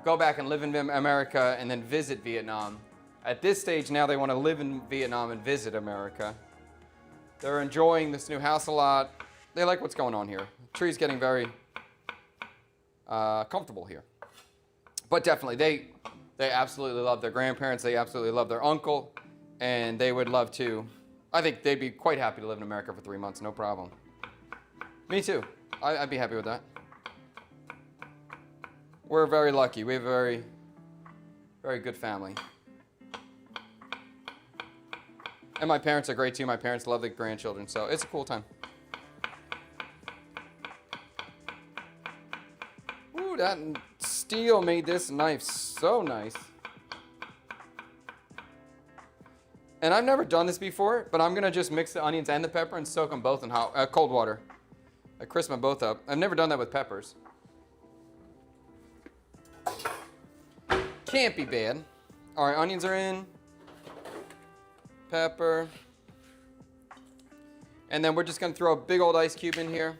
go back and live in America and then visit Vietnam. At this stage now they want to live in Vietnam and visit America. They're enjoying this new house a lot. They like what's going on here. The tree's getting very comfortable here. But definitely, they absolutely love their grandparents. They absolutely love their uncle. And they would love to. I think they'd be quite happy to live in America for 3 months, no problem. Me too. I'd be happy with that. We're very lucky. We have a very, very good family. And my parents are great too. My parents love the grandchildren, so it's a cool time. Ooh, that steel made this knife so nice. And I've never done this before, but I'm gonna just mix the onions and the pepper and soak them both in cold water. I crisp them both up. I've never done that with peppers. Can't be bad. All right, onions are in. Pepper. And then we're just going to throw a big old ice cube in here.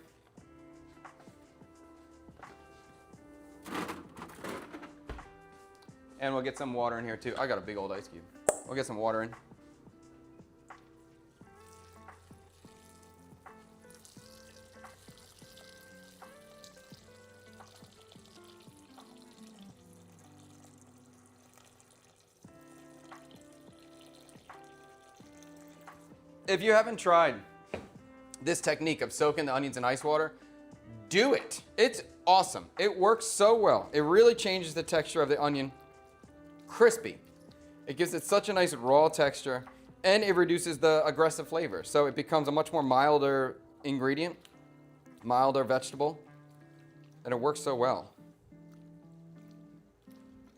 And we'll get some water in here too. I got a big old ice cube. We'll get some water in. If you haven't tried this technique of soaking the onions in ice water, do it. It's awesome. It works so well. It really changes the texture of the onion. Crispy. It gives it such a nice raw texture, and it reduces the aggressive flavor. So it becomes a much more milder ingredient, milder vegetable, and it works so well.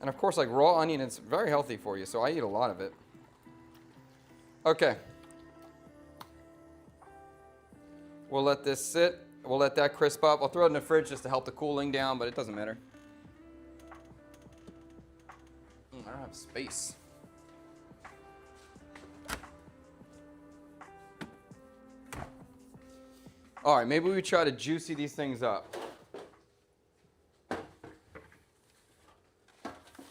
And of course, like raw onion, it's very healthy for you, so I eat a lot of it. Okay. We'll let this sit. We'll let that crisp up. I'll throw it in the fridge just to help the cooling down, but it doesn't matter. I don't have space. All right, maybe we try to juicy these things up.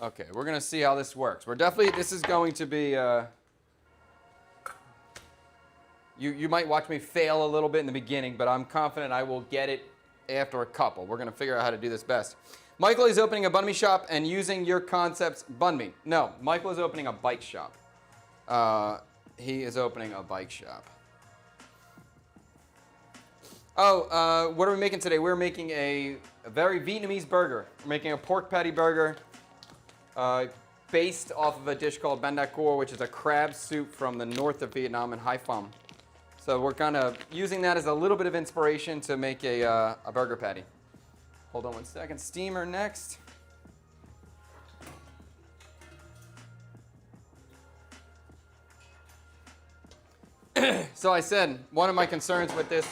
Okay, we're gonna see how this works. This is going to be, You might watch me fail a little bit in the beginning, but I'm confident I will get it after a couple. We're going to figure out how to do this best. Michael is opening a banh mi shop and using your concepts banh mi. No, Michael is opening a bike shop. He is opening a bike shop. Oh, what are we making today? We're making a very Vietnamese burger. We're making a pork patty burger based off of a dish called banh cua, which is a crab soup from the north of Vietnam in Hai Phong. So we're kind of using that as a little bit of inspiration to make a burger patty. Hold on one second. Steamer next. So I said one of my concerns with this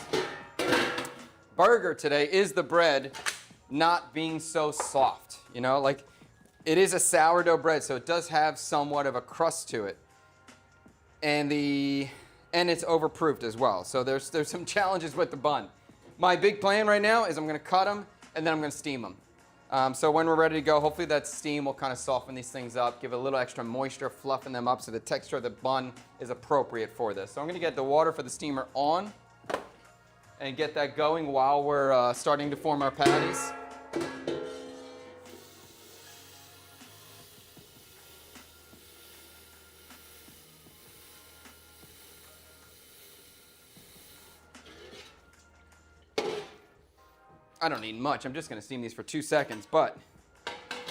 burger today is the bread not being so soft. You know, like it is a sourdough bread, so it does have somewhat of a crust to it. And and it's overproofed as well. So there's some challenges with the bun. My big plan right now is I'm going to cut them, and then I'm going to steam them. So when we're ready to go, hopefully that steam will kind of soften these things up, give it a little extra moisture, fluffing them up so the texture of the bun is appropriate for this. So I'm going to get the water for the steamer on and get that going while we're starting to form our patties. I don't need much. I'm just going to steam these for 2 seconds, but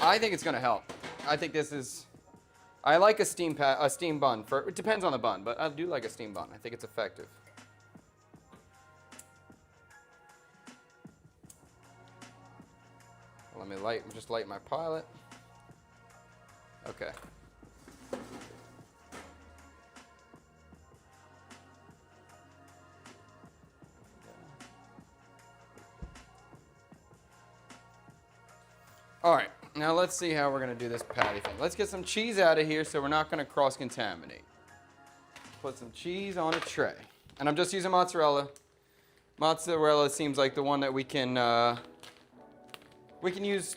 I think it's going to help. I think this is, I like a steam bun. It depends on the bun, but I do like a steam bun. I think it's effective. Let me just light my pilot. Okay. All right, now let's see how we're going to do this patty thing. Let's get some cheese out of here so we're not going to cross-contaminate. Put some cheese on a tray. And I'm just using mozzarella. Mozzarella seems like the one that we can use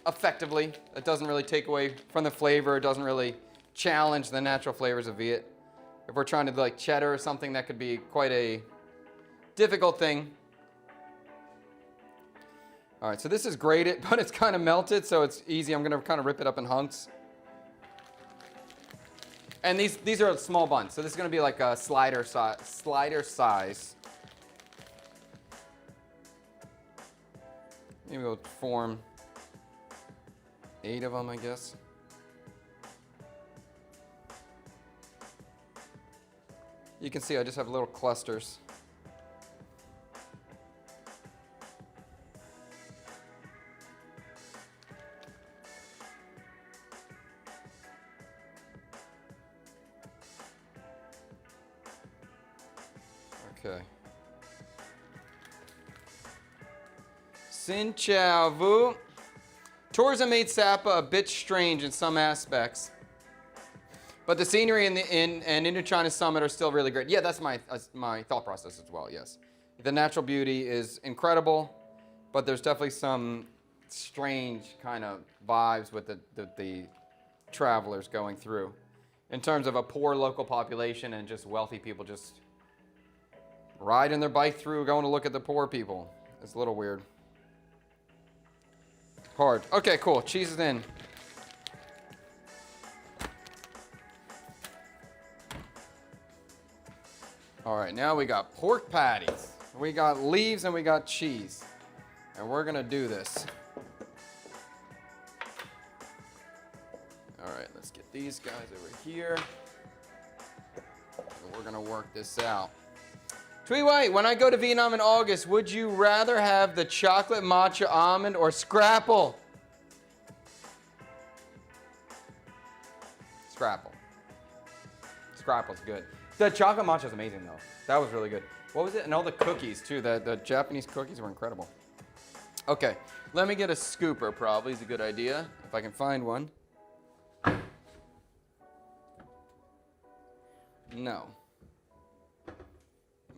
effectively. It doesn't really take away from the flavor. It doesn't really challenge the natural flavors of Viet. If we're trying to do like cheddar or something, that could be quite a difficult thing. All right, so this is grated, but it's kind of melted, so it's easy. I'm going to kind of rip it up in hunks. And these are small buns, so this is going to be like a slider size. Maybe we'll form 8 of them, I guess. You can see I just have little clusters. Okay. Xin chào vous. Tourism made Sapa a bit strange in some aspects, but the scenery and Indochina Summit are still really great. Yeah, that's my thought process as well, yes. The natural beauty is incredible, but there's definitely some strange kind of vibes with the travelers going through in terms of a poor local population and just wealthy people just riding their bike through, going to look at the poor people. It's a little weird. Hard. Okay, cool. Cheese is in. All right, now we got pork patties. We got leaves and we got cheese. And we're going to do this. All right, let's get these guys over here. And we're going to work this out. Tweet White, when I go to Vietnam in August, would you rather have the chocolate matcha almond or scrapple? Scrapple. Scrapple's good. The chocolate matcha is amazing, though. That was really good. What was it? And all the cookies, too. The Japanese cookies were incredible. Okay, let me get a scooper, probably is a good idea, if I can find one. No.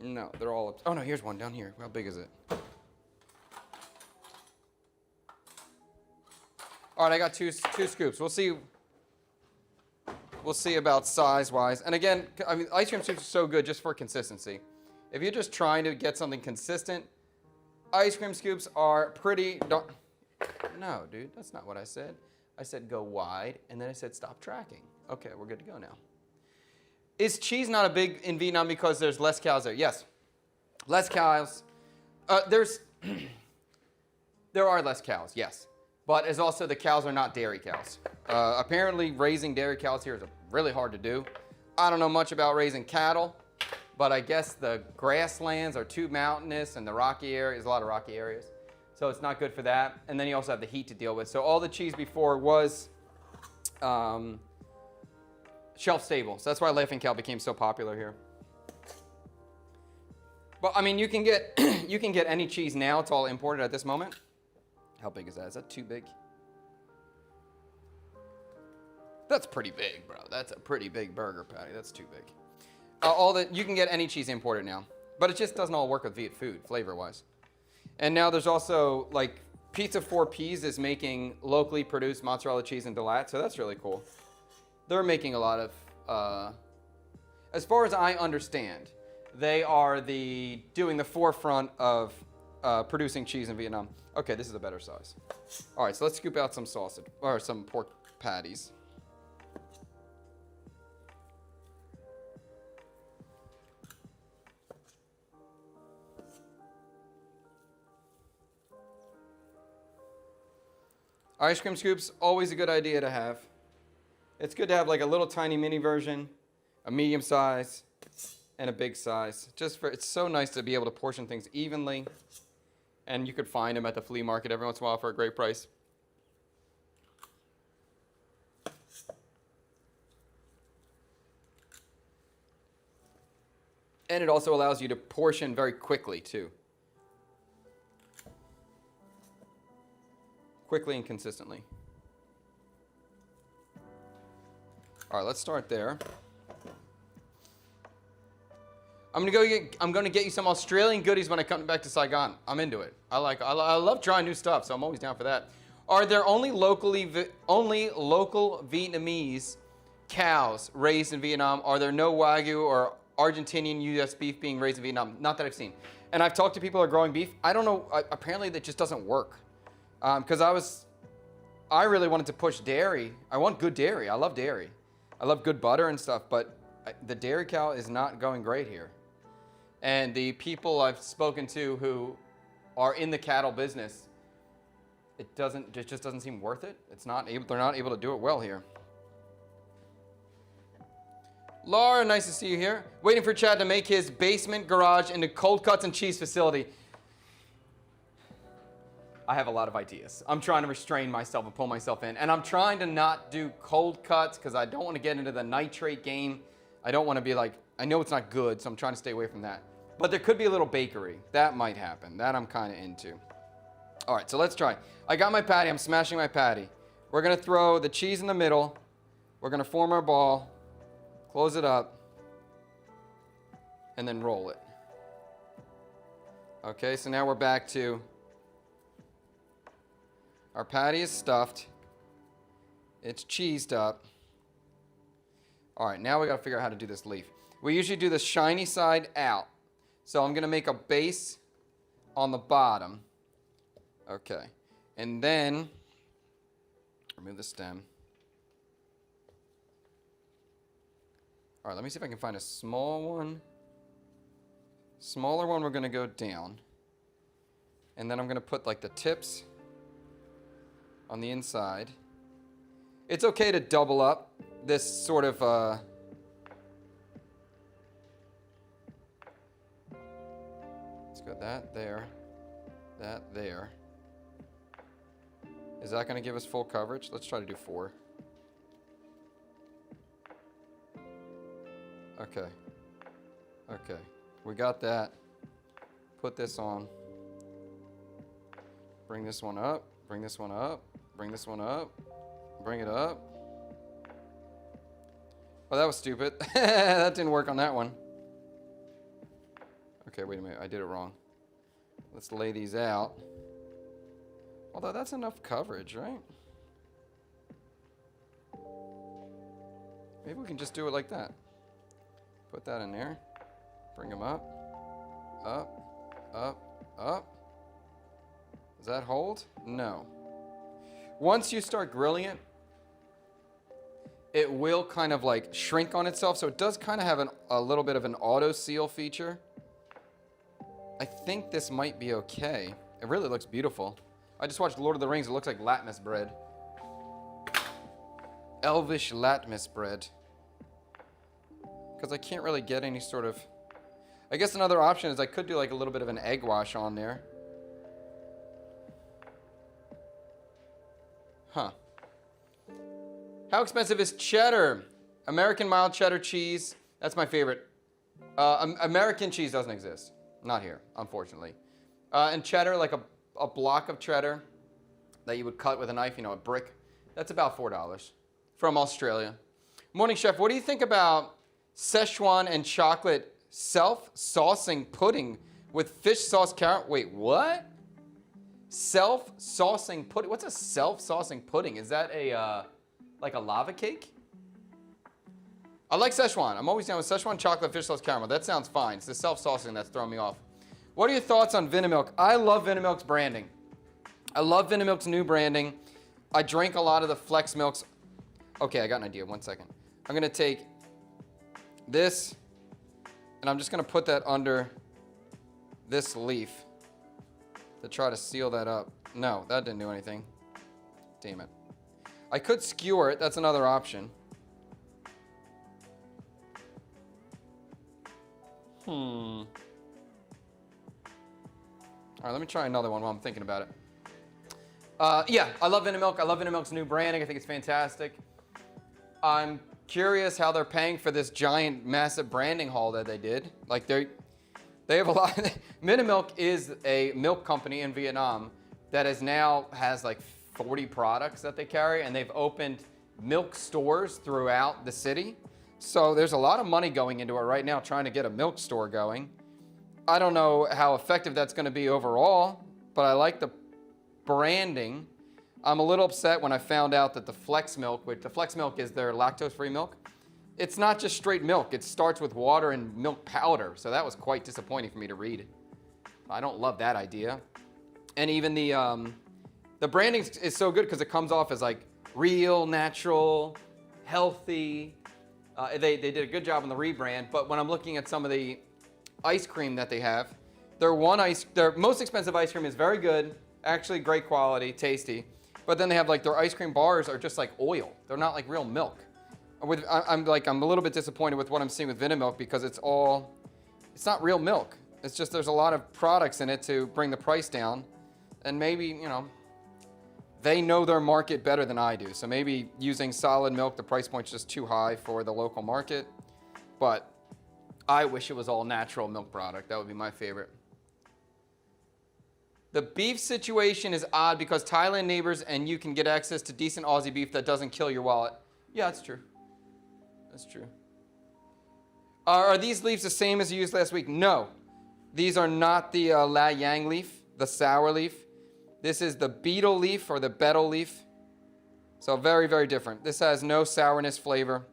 No, they're all up. Oh, no, here's one down here. How big is it? All right, I got two scoops. We'll see about size-wise. And again, I mean, ice cream scoops are so good just for consistency. If you're just trying to get something consistent, ice cream scoops are pretty No, dude, that's not what I said. I said go wide, and then I said stop tracking. Okay, we're good to go now. Is cheese not a big in Vietnam because there's less cows there? Yes, less cows. There are less cows, yes. But as also the cows are not dairy cows. Apparently raising dairy cows here is really hard to do. I don't know much about raising cattle, but I guess the grasslands are too mountainous and the rocky areas, a lot of rocky areas. So it's not good for that. And then you also have the heat to deal with. So all the cheese before was shelf stable. So that's why Laughing Cow became so popular here. But I mean, you can get any cheese now. It's all imported at this moment. How big is that? Is that too big? That's pretty big, bro. That's a pretty big burger patty. That's too big. You can get any cheese imported now, but it just doesn't all work with Viet food flavor-wise. And now there's also like Pizza 4Ps is making locally produced mozzarella cheese and Delat, so that's really cool. They're making a lot of, as far as I understand, they are doing the forefront of producing cheese in Vietnam. Okay, this is a better size. All right, so let's scoop out some sausage or some pork patties. Ice cream scoops, always a good idea to have. It's good to have like a little tiny mini version, a medium size, and a big size. It's so nice to be able to portion things evenly. And you could find them at the flea market every once in a while for a great price. And it also allows you to portion very quickly too. Quickly and consistently. All right, let's start there. I'm gonna get you some Australian goodies when I come back to Saigon. I'm into it. I love trying new stuff, so I'm always down for that. Are there only local Vietnamese cows raised in Vietnam? Are there no Wagyu or Argentinian US beef being raised in Vietnam? Not that I've seen. And I've talked to people who are growing beef. I don't know. Apparently, that just doesn't work. Because I really wanted to push dairy. I want good dairy. I love dairy. I love good butter and stuff, but the dairy cow is not going great here. And the people I've spoken to who are in the cattle business, it just doesn't seem worth it. They're not able to do it well here. Laura, nice to see you here. Waiting for Chad to make his basement garage into cold cuts and cheese facility. I have a lot of ideas. I'm trying to restrain myself and pull myself in. And I'm trying to not do cold cuts because I don't want to get into the nitrate game. I don't want to be like, I know it's not good, so I'm trying to stay away from that. But there could be a little bakery. That might happen. That I'm kind of into. All right, so let's try. I got my patty. I'm smashing my patty. We're going to throw the cheese in the middle. We're going to form our ball, close it up, and then roll it. Okay, so now we're back to our patty is stuffed. It's cheesed up. All right, now we got to figure out how to do this leaf. We usually do the shiny side out. So I'm going to make a base on the bottom. Okay. And then remove the stem. All right, let me see if I can find a small one. Smaller one, we're going to go down. And then I'm going to put like the tips on the inside. It's okay to double up this sort of let's go that there. Is that going to give us full coverage? Let's try to do 4. Okay. We got that. Put this on. Bring this one up. Bring this one up. Bring this one up. Bring it up. Oh, that was stupid. That didn't work on that one. Okay, wait a minute. I did it wrong. Let's lay these out. Although that's enough coverage, right? Maybe we can just do it like that. Put that in there. Bring them up. Up. Up. Up. Does that hold? No. Once you start grilling it, it will kind of like shrink on itself. So it does kind of have a little bit of an auto seal feature. I think this might be okay. It really looks beautiful. I just watched Lord of the Rings. It looks like Latmus bread. Elvish Latmus bread. Because I can't really get any sort of... I guess another option is I could do like a little bit of an egg wash on there. Huh. How expensive is cheddar? American mild cheddar cheese. That's my favorite. American cheese doesn't exist. Not here, unfortunately. And cheddar, like a block of cheddar that you would cut with a knife, a brick, that's about $4 from Australia. Morning Chef, what do you think about Szechuan and chocolate self-saucing pudding with fish sauce caramel. Wait, what? Self-saucing pudding? What's a self-saucing pudding? Is that a, like a lava cake? I like Szechuan. I'm always down with Szechuan chocolate fish sauce caramel. That sounds fine. It's the self-saucing that's throwing me off. What are your thoughts on Vitamilk? I love Vitamilk's branding. I love Vitamilk's new branding. I drink a lot of the Flex Milks. Okay, I got an idea. 1 second. I'm going to take this, and I'm just going to put that under this leaf to try to seal that up. No, that didn't do anything. Damn it. I could skewer it. That's another option. All right, let me try another one while I'm thinking about it. Yeah, I love Vitamilk. I love Vitamilk's new branding. I think it's fantastic. I'm curious how they're paying for this giant, massive branding haul that they did. Like they have a lot. Vitamilk is a milk company in Vietnam that has like 40 products that they carry, and they've opened milk stores throughout the city. So there's a lot of money going into it right now trying to get a milk store going. I don't know how effective that's going to be overall, but I like the branding. I'm a little upset when I found out that the Flex Milk, which the Flex Milk is their lactose-free milk, it's not just straight milk. It starts with water and milk powder. So that was quite disappointing for me to read. I don't love that idea. And even the branding is so good because it comes off as like real, natural, healthy. They did a good job on the rebrand, but when I'm looking at some of the ice cream that they have, their most expensive ice cream is very good, actually great quality, tasty, but then they have like their ice cream bars are just like oil. They're not like real milk. I'm a little bit disappointed with what I'm seeing with Vitamilk because it's not real milk. It's just there's a lot of products in it to bring the price down, and maybe, they know their market better than I do. So maybe using solid milk, the price point's just too high for the local market. But I wish it was all natural milk product. That would be my favorite. The beef situation is odd because Thailand neighbors and you can get access to decent Aussie beef that doesn't kill your wallet. Yeah, that's true. That's true. Are these leaves the same as you used last week? No. These are not the La Yang leaf, the sour leaf. This is the beetle leaf or the betel leaf. So very, very different. This has no sourness flavor.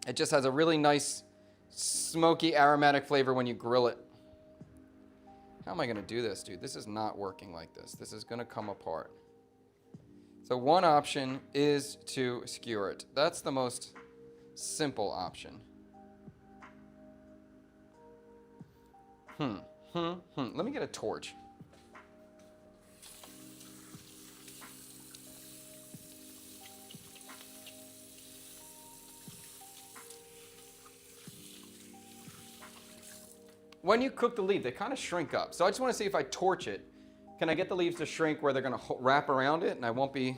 It just has a really nice, smoky, aromatic flavor when you grill it. How am I going to do this, dude? This is not working like this. This is going to come apart. So one option is to skewer it. That's the most simple option. Let me get a torch. When you cook the leaf, they kind of shrink up. So I just want to see if I torch it, can I get the leaves to shrink where they're going to wrap around it and I won't be...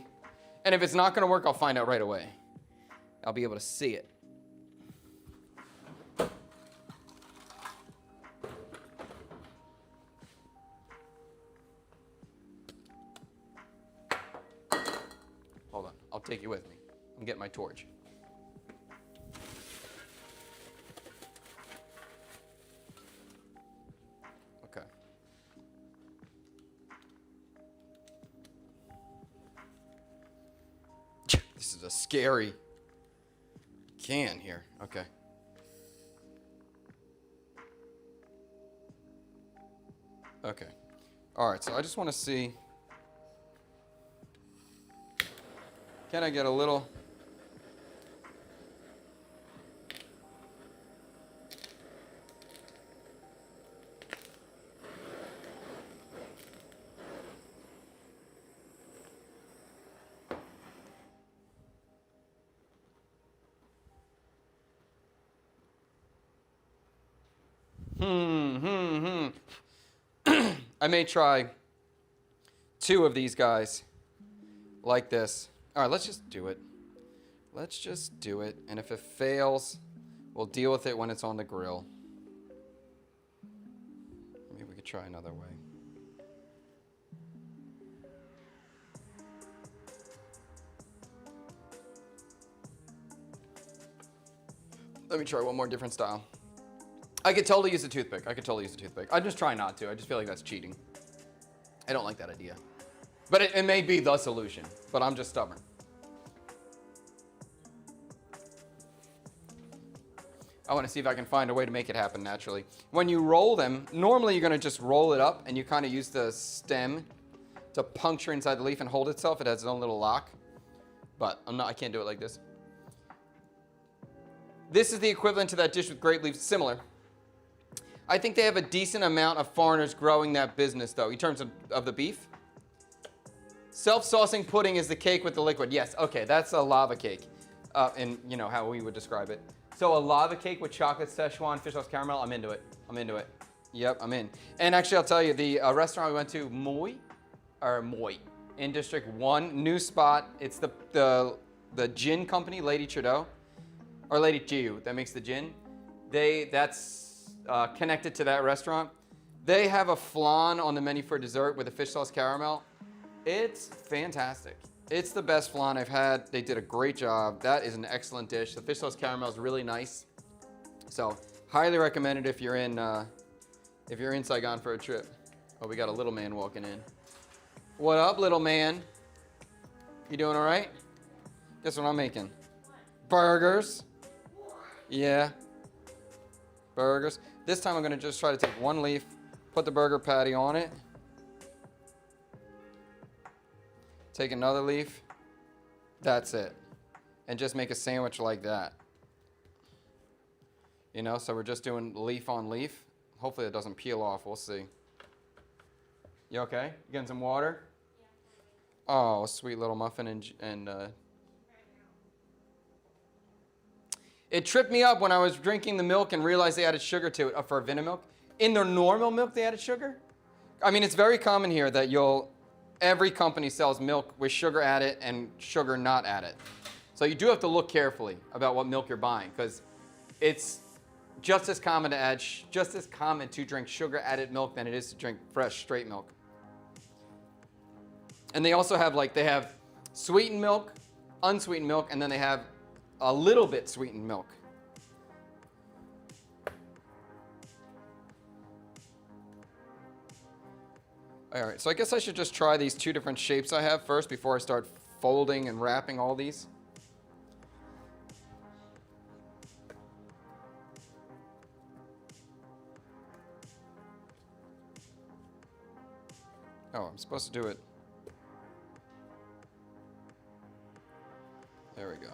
And if it's not going to work, I'll find out right away. I'll be able to see it. Hold on, I'll take you with me. I'm getting my torch. This is a scary can here. Okay. Okay. All right, so I just want to see. Can I get a little? I may try 2 of these guys like this. All right, let's just do it. Let's just do it. And if it fails, we'll deal with it when it's on the grill. Maybe we could try another way. Let me try one more different style. I could totally use a toothpick. I'm just trying not to. I just feel like that's cheating. I don't like that idea. But it may be the solution, but I'm just stubborn. I want to see if I can find a way to make it happen naturally. When you roll them, normally you're going to just roll it up and you kind of use the stem to puncture inside the leaf and hold itself. It has its own little lock. But I can't do it like this. This is the equivalent to that dish with grape leaves, similar. I think they have a decent amount of foreigners growing that business though, in terms of the beef. Self-saucing pudding is the cake with the liquid. Yes, okay, that's a lava cake. And you know how we would describe it. So a lava cake with chocolate Szechuan, fish sauce caramel, I'm into it. Yep, I'm in. And actually, I'll tell you, the restaurant we went to, Moi, in District 1, new spot. It's the gin company, Lady Trudeau, or Lady Jiu, that makes the gin. That's connected to that restaurant. They have a flan on the menu for dessert with a fish sauce caramel. It's fantastic. It's the best flan I've had. They did a great job. That is an excellent dish. The fish sauce caramel is really nice. So highly recommend it if you're in Saigon for a trip. Oh, we got a little man walking in. What up, little man? You doing all right? Guess what I'm making? Burgers. Yeah. Burgers. This time I'm gonna just try to take one leaf, put the burger patty on it. Take another leaf, that's it. And just make a sandwich like that. You know, so we're just doing leaf on leaf. Hopefully it doesn't peel off, we'll see. You okay? You getting some water? Oh, sweet little muffin and It tripped me up when I was drinking the milk and realized they added sugar to it, for Vinna milk. In their normal milk, they added sugar? I mean, it's very common here that every company sells milk with sugar added and sugar not added. So you do have to look carefully about what milk you're buying, because it's just as common to drink sugar added milk than it is to drink fresh straight milk. And they also have they have sweetened milk, unsweetened milk, and then they have a little bit sweetened milk. All right, so I guess I should just try these two different shapes I have first before I start folding and wrapping all these. Oh, I'm supposed to do it. There we go.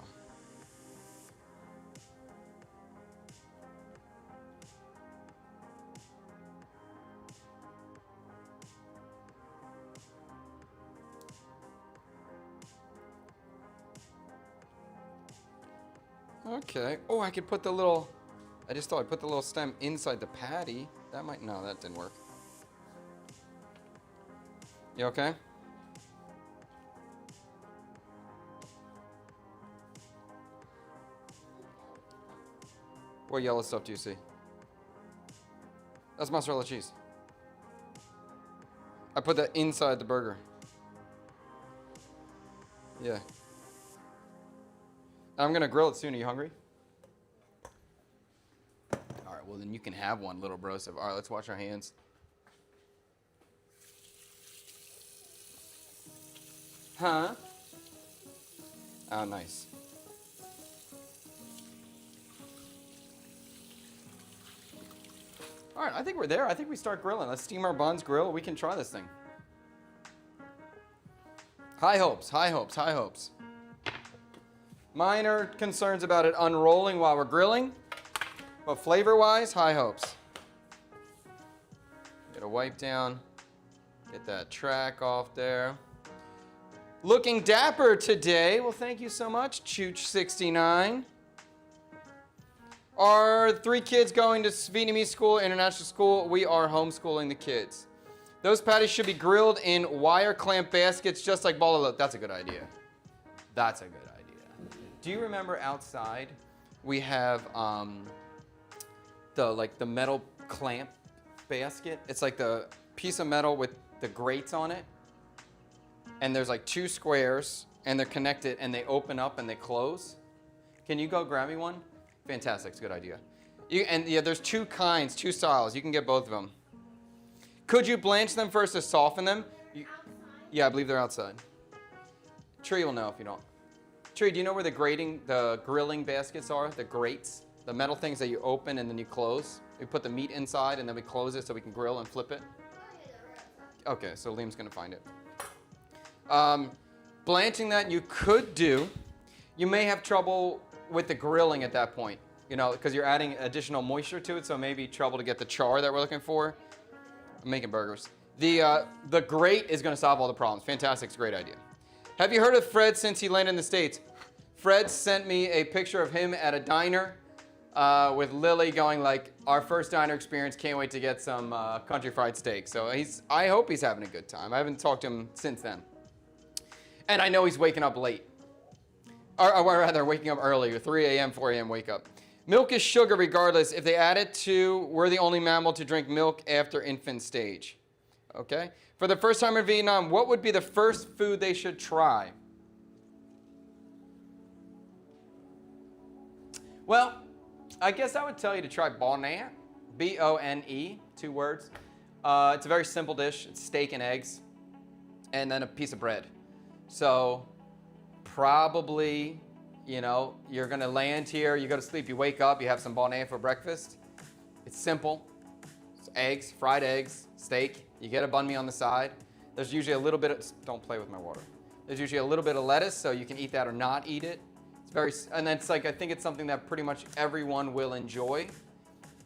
Okay. Oh, I could put I just thought I'd put the little stem inside the patty. No, that didn't work. You okay? What yellow stuff do you see? That's mozzarella cheese. I put that inside the burger. Yeah. I'm gonna grill it soon. Are you hungry? All right, well then you can have one, little bro. All right, let's wash our hands. Huh? Oh, nice. All right, I think we're there. I think we start grilling. Let's steam our buns, grill. We can try this thing. High hopes, high hopes, high hopes. Minor concerns about it unrolling while we're grilling, but flavor-wise, high hopes. Get a wipe down, get that track off there. Looking dapper today. Well, thank you so much, Chooch69. Our 3 kids going to Vietnamese school, international school. We are homeschooling the kids. Those patties should be grilled in wire clamp baskets, just like ball. That's a good idea. That's a good idea. Do you remember outside we have the metal clamp basket? It's like the piece of metal with the grates on it. And there's like 2 squares and they're connected and they open up and they close. Can you go grab me one? Fantastic. It's a good idea. There's two kinds, two styles. You can get both of them. Could you blanch them first to soften them? Yeah, I believe they're outside. Tree will know if you don't. Tree, do you know where the grilling baskets are? The grates? The metal things that you open and then you close? We put the meat inside and then we close it so we can grill and flip it. Okay, so Liam's going to find it. Blanching that you could do. You may have trouble with the grilling at that point, because you're adding additional moisture to it, so maybe trouble to get the char that we're looking for. I'm making burgers. The grate is going to solve all the problems. Fantastic. It's a great idea. Have you heard of Fred since he landed in the States? Fred sent me a picture of him at a diner with Lily going like, our first diner experience, can't wait to get some country fried steak. So I hope he's having a good time. I haven't talked to him since then. And I know he's waking up late. Or rather, waking up early, 3 a.m., 4 a.m. wake up. Milk is sugar regardless. If they add it to, we're the only mammal to drink milk after infant stage. Okay? For the first time in Vietnam, what would be the first food they should try? Well, I guess I would tell you to try bone, B-O-N-E, 2 words. It's a very simple dish. It's steak and eggs, and then a piece of bread. So probably, you're going to land here, you go to sleep, you wake up, you have some bone for breakfast. It's simple. It's eggs, fried eggs, steak. You get a banh mi on the side. There's usually a little bit of, don't play with my water. There's usually a little bit of lettuce, so you can eat that or not eat it. And it's I think it's something that pretty much everyone will enjoy.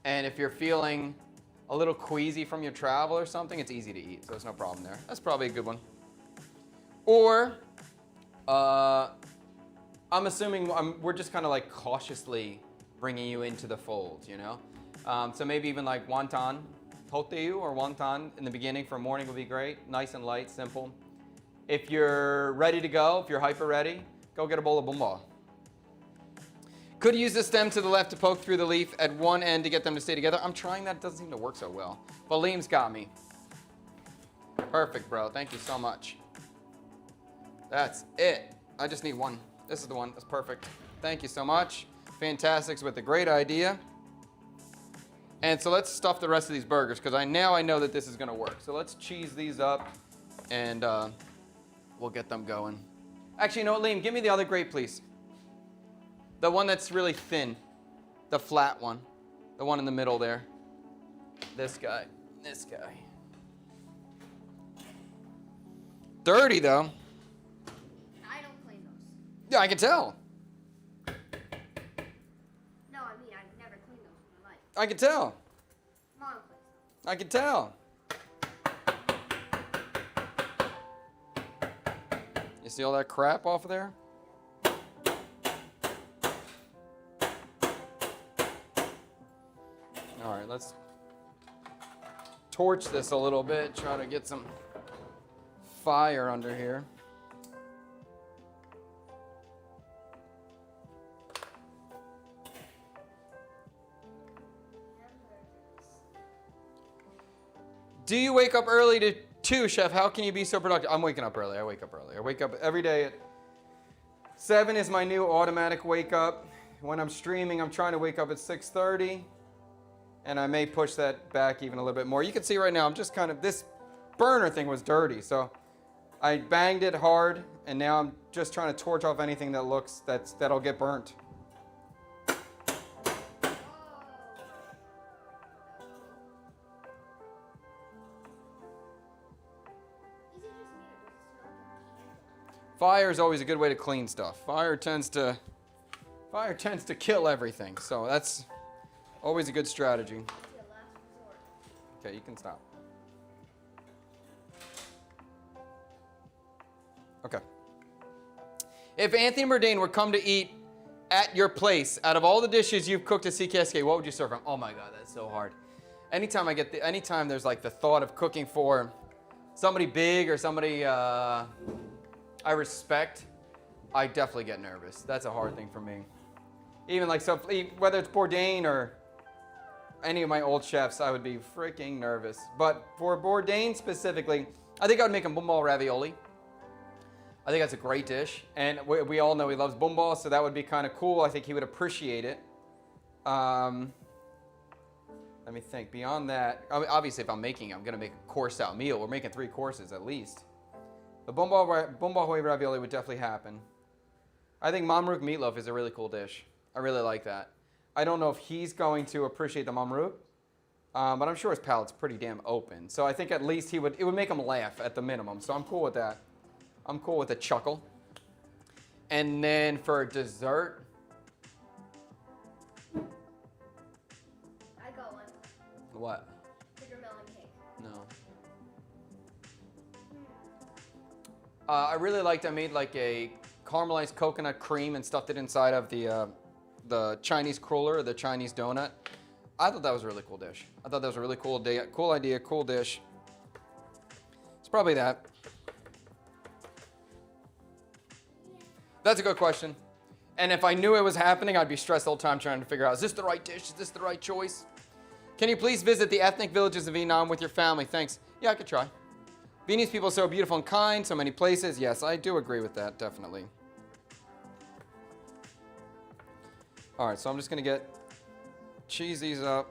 And if you're feeling a little queasy from your travel or something, it's easy to eat, so there's no problem there. That's probably a good one. Or, I'm assuming we're just kind of like cautiously bringing you into the fold, So maybe even like wonton, hoteyu or wonton in the beginning for morning would be great. Nice and light, simple. If you're ready to go, if you're hyper ready, go get a bowl of bún bò. Could use the stem to the left to poke through the leaf at one end to get them to stay together. I'm trying that. It doesn't seem to work so well. But Liam's got me. Perfect, bro. Thank you so much. That's it. I just need one. This is the one. That's perfect. Thank you so much. Fantastics with a great idea. And so let's stuff the rest of these burgers because I know that this is going to work. So let's cheese these up and we'll get them going. Actually, you know what, Liam? Give me the other grate, please. The one that's really thin. The flat one. The one in the middle there. This guy. This guy. Dirty, though. I don't clean those. Yeah, I can tell. No, I mean, I've never cleaned those in my life. I can tell. Mom cleans them. I can tell. You see all that crap off of there? All right, let's torch this a little bit, try to get some fire under here. Do you wake up early too, Chef? How can you be so productive? I'm waking up early. I wake up early. I wake up every day at 7 is my new automatic wake up. When I'm streaming, I'm trying to wake up at 6:30. And I may push that back even a little bit more. You can see right now, I'm just kind of, this burner thing was dirty. So I banged it hard, and now I'm just trying to torch off anything that looks, that'll get burnt. Fire is always a good way to clean stuff. Fire tends to kill everything. So that's always a good strategy. Okay, you can stop. Okay. If Anthony Bourdain were come to eat at your place, out of all the dishes you've cooked at CKSK, what would you serve him? Oh my God, that's so hard. Anytime there's like the thought of cooking for somebody big or somebody I respect, I definitely get nervous. That's a hard thing for me. Even like, so whether it's Bourdain or any of my old chefs, I would be freaking nervous. But for Bourdain specifically, I think I would make him bún bò ravioli. I think that's a great dish. And we all know he loves bún bò, so that would be kind of cool. I think he would appreciate it. Let me think. Beyond that, I mean, obviously, if I'm making, I'm gonna make a course-style meal. We're making 3 courses at least. The bombahoy ravioli would definitely happen. I think mamruk meatloaf is a really cool dish. I really like that. I don't know if he's going to appreciate the mamruk, but I'm sure his palate's pretty damn open. So I think at least it would make him laugh at the minimum. So I'm cool with that. I'm cool with a chuckle. And then for dessert, I got one. what? Sugar melon cake. No. I really liked. I made like a caramelized coconut cream and stuffed it inside of the Chinese cruller, or the Chinese donut. I thought that was a really cool dish. I thought that was a really cool idea, cool dish. It's probably that. That's a good question. And if I knew it was happening, I'd be stressed the whole time trying to figure out, is this the right dish? Is this the right choice? Can you please visit the ethnic villages of Vietnam with your family? Thanks. Yeah, I could try. Vietnamese people are so beautiful and kind, so many places. Yes, I do agree with that, definitely. All right, so I'm just going to cheese these up.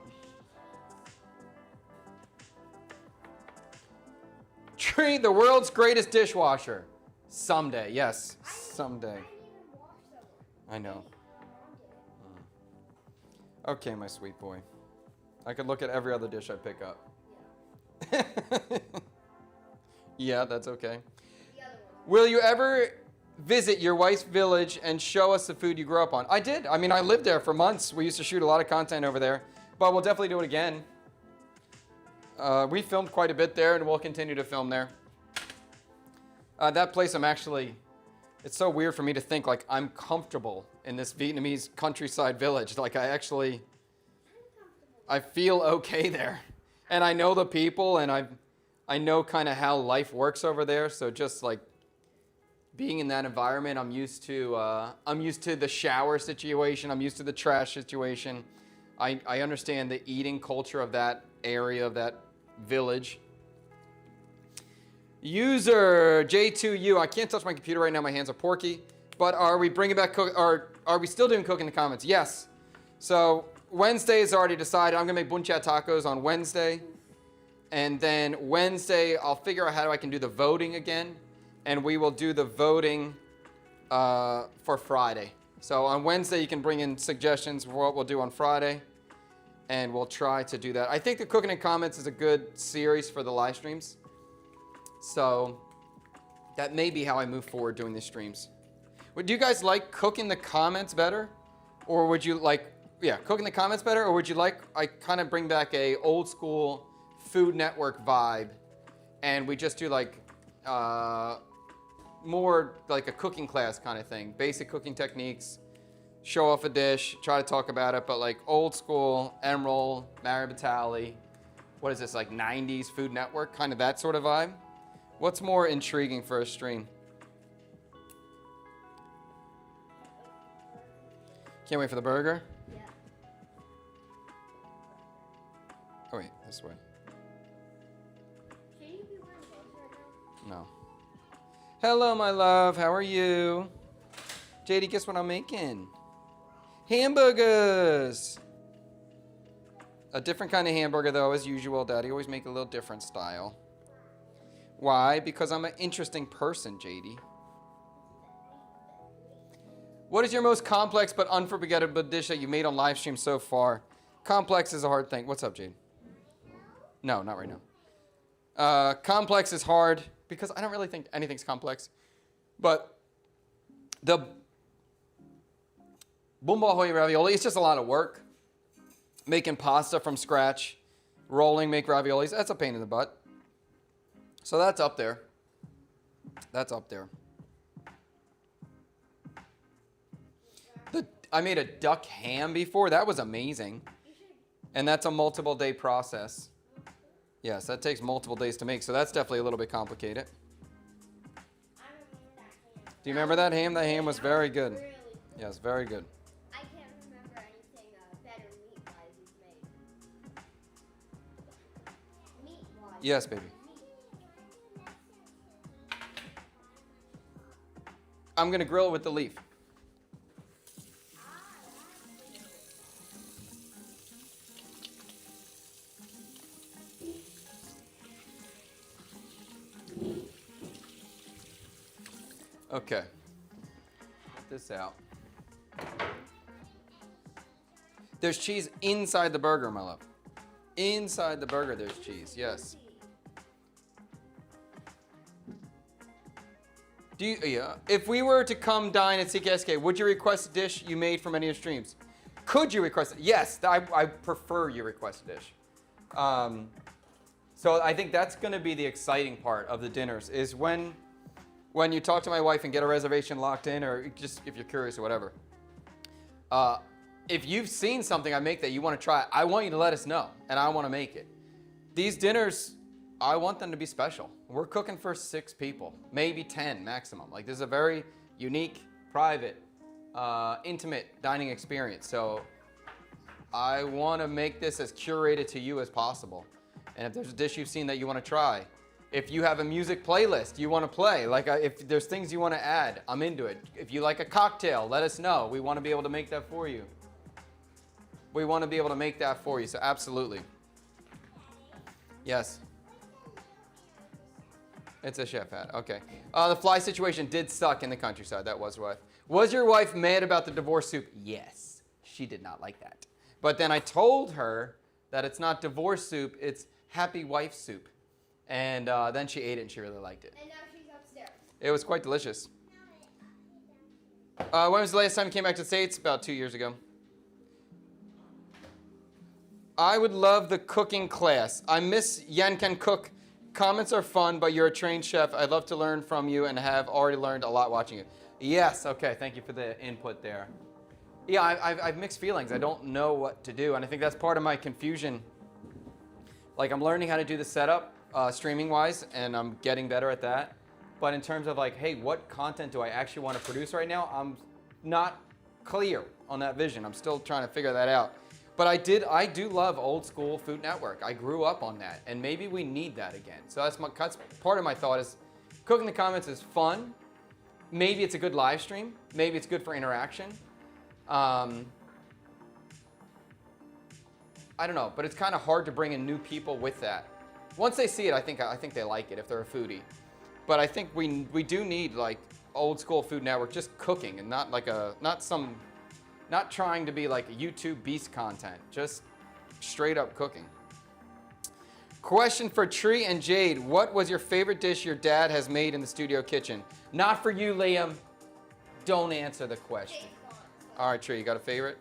Tree, the world's greatest dishwasher. Someday, yes, someday. I didn't even wash them. I know. Okay, my sweet boy. I could look at every other dish I pick up. Yeah. Yeah, that's okay. The other one. Will you ever visit your wife's village and show us the food you grew up on? I did. I mean, I lived there for months. We used to shoot a lot of content over there, but we'll definitely do it again. We filmed quite a bit there, and we'll continue to film there. That place, it's so weird for me to think like I'm comfortable in this Vietnamese countryside village. Like I feel okay there. And I know the people, and I know kind of how life works over there. So just like being in that environment, I'm used to the shower situation. I'm used to the trash situation. I understand the eating culture of that area, of that village. User J2U, I can't touch my computer right now. My hands are porky. But are we bringing back are we still doing cooking in the comments? Yes. So Wednesday is already decided. I'm gonna make bunchat tacos on Wednesday, and then Wednesday I'll figure out how I can do the voting again, and we will do the voting for Friday. So on Wednesday you can bring in suggestions for what we'll do on Friday, and we'll try to do that. I think the cooking in comments is a good series for the live streams. So that may be how I move forward doing these streams. Would you guys like cooking the comments better? Or would you like, cooking the comments better? Or would you like, I kind of bring back a old school Food Network vibe, and we just do like more like a cooking class kind of thing. Basic cooking techniques, show off a dish, try to talk about it, but like old school, Emerald, Mary Batali, what is this, like 90s Food Network, kind of that sort of vibe? What's more intriguing for a stream? Can't wait for the burger? Yeah. Oh wait, this way. Should you be wearing gloves right now? No. Hello, my love. How are you? JD, guess what I'm making? Hamburgers. A different kind of hamburger, though, as usual. Daddy always make a little different style. Why? Because I'm an interesting person, JD. What is your most complex but unforgettable dish that you made on live stream so far? Complex is a hard thing. What's up, Jade? No, not right now. Complex is hard because I don't really think anything's complex. But the bombahoy ravioli, it's just a lot of work. Making pasta from scratch, rolling, make raviolis, that's a pain in the butt. So that's up there. That's up there. I made a duck ham before. That was amazing. And that's a multiple day process. Yes, that takes multiple days to make, so that's definitely a little bit complicated. Do you remember that ham? That ham was very good. Really? Yes, very good. I can't remember anything better meat-wise you've made. Meat-wise. Yes, baby. I'm going to grill it with the leaf. Okay. Get this out. There's cheese inside the burger, my love. Inside the burger, there's cheese. Yes. Yeah. If we were to come dine at CKSK, would you request a dish you made from any of your streams? Could you request it? Yes, I prefer you request a dish. So I think that's going to be the exciting part of the dinners is when you talk to my wife and get a reservation locked in, or just if you're curious or whatever. If you've seen something I make that you want to try, I want you to let us know, and I want to make it. These dinners, I want them to be special. We're cooking for 6 people, maybe 10 maximum. Like, this is a very unique, private, intimate dining experience. So I want to make this as curated to you as possible. And if there's a dish you've seen that you want to try, if you have a music playlist you want to play, like if there's things you want to add, I'm into it. If you like a cocktail, let us know. We want to be able to make that for you. We want to be able to make that for you, so absolutely. Yes. It's a chef hat, okay. The fly situation did suck in the countryside, that was wife. Was your wife mad about the divorce soup? Yes, she did not like that. But then I told her that it's not divorce soup, it's happy wife soup. And then she ate it and she really liked it. And now she's upstairs. It was quite delicious. When was the last time you came back to the States? About 2 years ago. I would love the cooking class. I miss Yan Can Cook. Comments are fun, but you're a trained chef. I'd love to learn from you and have already learned a lot watching you. Yes, okay, thank you for the input there. Yeah, I've mixed feelings. I don't know what to do, and I think that's part of my confusion. Like, I'm learning how to do the setup, streaming-wise, and I'm getting better at that. But in terms of like, hey, what content do I actually want to produce right now? I'm not clear on that vision. I'm still trying to figure that out. But I do love old school Food Network. I grew up on that, and maybe we need that again. So that's part of my thought is cooking the comments is fun. Maybe it's a good live stream. Maybe it's good for interaction. I don't know, but it's kind of hard to bring in new people with that. Once they see it, I think they like it if they're a foodie. But I think we do need like old school Food Network, just cooking and not like not trying to be like a YouTube beast content, just straight up cooking. Question for Tree and Jade. What was your favorite dish your dad has made in the studio kitchen? Not for you, Liam. Don't answer the question. All right, Tree, you got a favorite?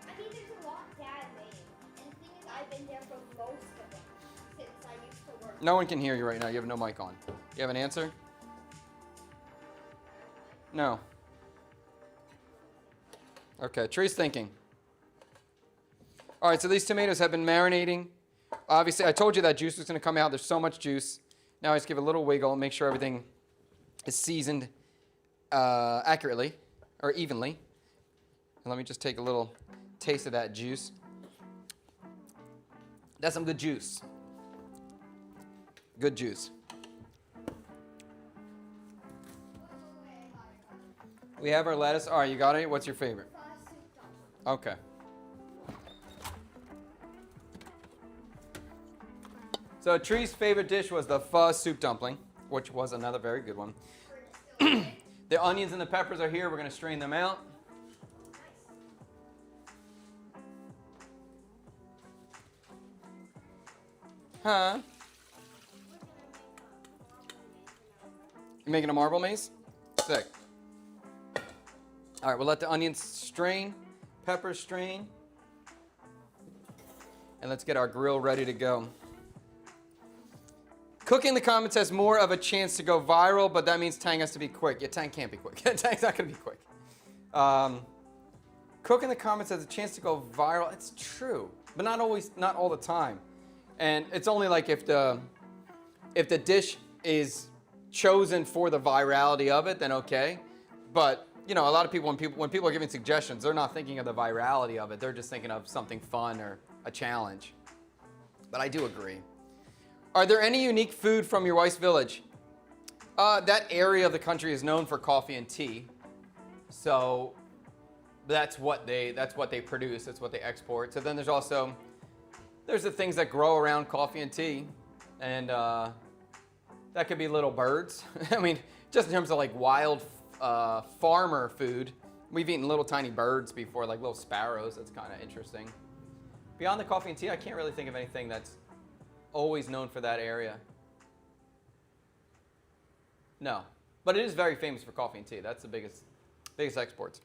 I mean, there's a lot Dad made. And the thing is, I've been there for most of them since I used to work. No one can hear you right now. You have no mic on. You have an answer? No. Okay, Tree's thinking. All right, so these tomatoes have been marinating. Obviously, I told you that juice was going to come out. There's so much juice. Now I just give it a little wiggle and make sure everything is seasoned accurately or evenly. And let me just take a little taste of that juice. That's some good juice. Good juice. We have our lettuce. All right, you got it? What's your favorite? Okay. So Tree's favorite dish was the pho soup dumpling, which was another very good one. The onions and the peppers are here. We're going to strain them out. Huh? You making a marble maze? Sick. All right, we'll let the onions strain, peppers strain, and let's get our grill ready to go. Cooking in the comments has more of a chance to go viral, but that means Tang has to be quick. Yeah, Tang can't be quick. Tang's not going to be quick. Cooking in the comments has a chance to go viral. It's true, but not always, not all the time. And it's only like if the dish is chosen for the virality of it, then okay. But you know, a lot of people, when people are giving suggestions, they're not thinking of the virality of it. They're just thinking of something fun or a challenge. But I do agree. Are there any unique food from your wife's village? That area of the country is known for coffee and tea. So that's what they produce. That's what they export. So then there's the things that grow around coffee and tea. And That could be little birds. I mean, just in terms of like wild farmer food, we've eaten little tiny birds before, like little sparrows. That's kind of interesting. Beyond the coffee and tea, I can't really think of anything that's always known for that area. No, but it is very famous for coffee and tea. That's the biggest exports.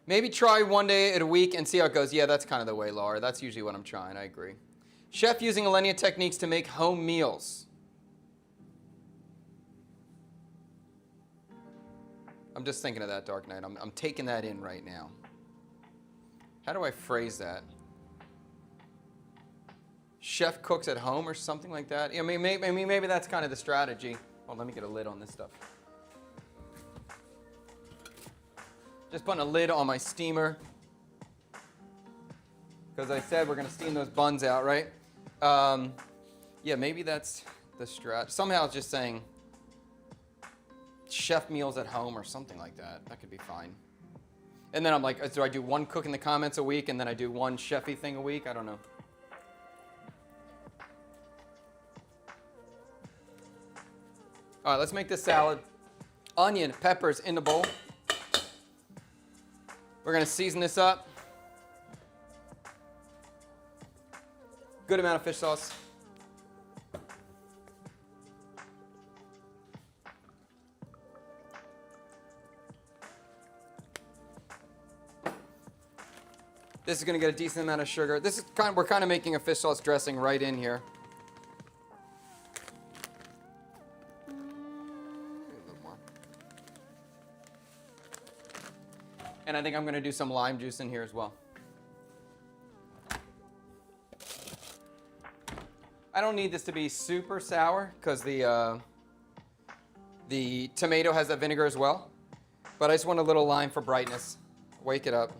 Maybe try one day a week and see how it goes. Yeah, that's kind of the way, Laura. That's usually what I'm trying. I agree. Chef using Alenia techniques to make home meals. I'm just thinking of that, Dark Knight. I'm taking that in right now. How do I phrase that? Chef cooks at home or something like that? I mean, maybe that's kind of the strategy. Oh, let me get a lid on this stuff. Just putting a lid on my steamer. Because I said we're going to steam those buns out, right? Yeah, maybe that's the strat. Somehow it's just saying chef meals at home or something like that. That could be fine. And then I'm like, do I do one cook in the comments a week and then I do one chefy thing a week? I don't know. All right, let's make this salad. Onion, peppers in the bowl. We're going to season this up. Good amount of fish sauce. This is going to get a decent amount of sugar. This is we're kind of making a fish sauce dressing right in here. A little more. And I think I'm going to do some lime juice in here as well. I don't need this to be super sour because the tomato has that vinegar as well. But I just want a little lime for brightness. Wake it up.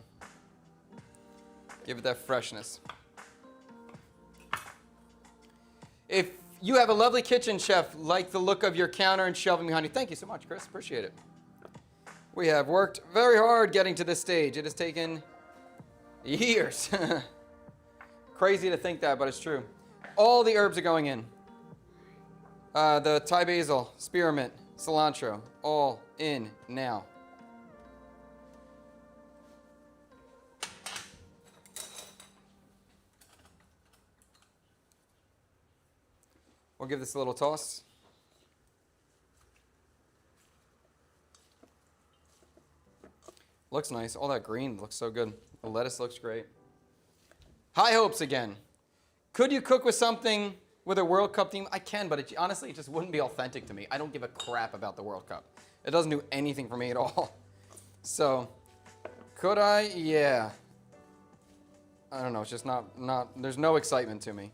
Give it that freshness. If you have a lovely kitchen, chef, like the look of your counter and shelving behind you. Thank you so much, Chris. Appreciate it. We have worked very hard getting to this stage. It has taken years. Crazy to think that, but it's true. All the herbs are going in. The Thai basil, spearmint, cilantro, all in now. We'll give this a little toss. Looks nice. All that green looks so good. The lettuce looks great. High hopes again. Could you cook with something with a World Cup theme? I can, but honestly, it just wouldn't be authentic to me. I don't give a crap about the World Cup. It doesn't do anything for me at all. So, could I? Yeah. I don't know. It's just not there's no excitement to me.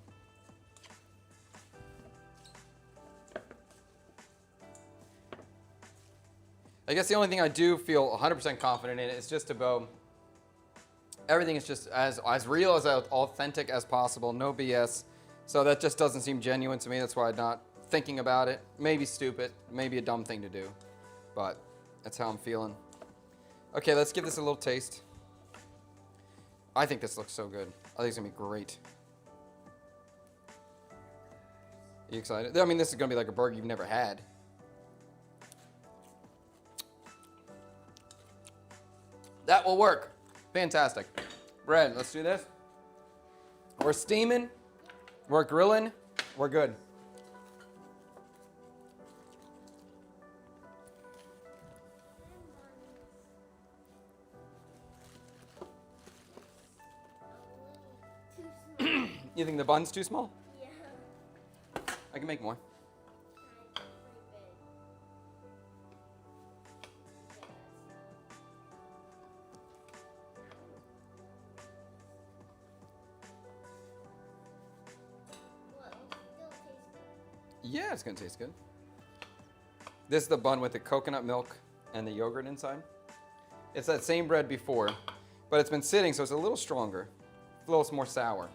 I guess the only thing I do feel 100% confident in is just about everything is just as real, as authentic as possible. No BS. So that just doesn't seem genuine to me. That's why I'm not thinking about it. Maybe stupid. Maybe a dumb thing to do. But that's how I'm feeling. Okay, let's give this a little taste. I think this looks so good. I think it's going to be great. Are you excited? I mean, this is going to be like a burger you've never had. That will work. Fantastic. Bread, let's do this. We're steaming. We're grilling. We're good. You think the bun's too small? Yeah. I can make more. Yeah, it's going to taste good. This is the bun with the coconut milk and the yogurt inside. It's that same bread before, but it's been sitting, so it's a little stronger. A little more sour.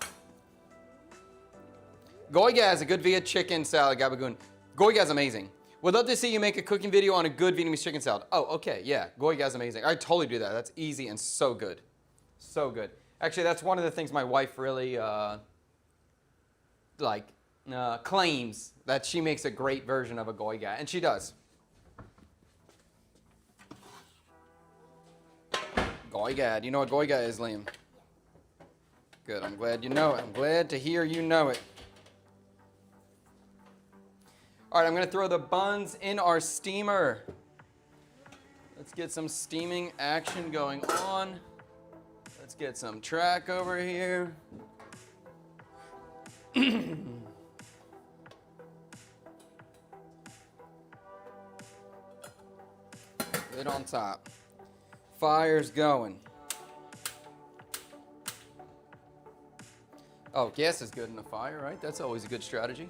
Goiga, a good Viet chicken salad, Gabagoon. Goiga is amazing. Would love to see you make a cooking video on a good Vietnamese chicken salad. Oh, okay, yeah. Goiga is amazing. I totally do that. That's easy and so good. So good. Actually, that's one of the things my wife really, claims that she makes a great version of a goy gad, and she does. Goy gad. You know what goy gad is, Liam? Good. I'm glad you know it. I'm glad to hear you know it. All right, I'm going to throw the buns in our steamer. Let's get some steaming action going on. Let's get some track over here. Lid on top. Fire's going. Oh, gas is good in the fire, right? That's always a good strategy.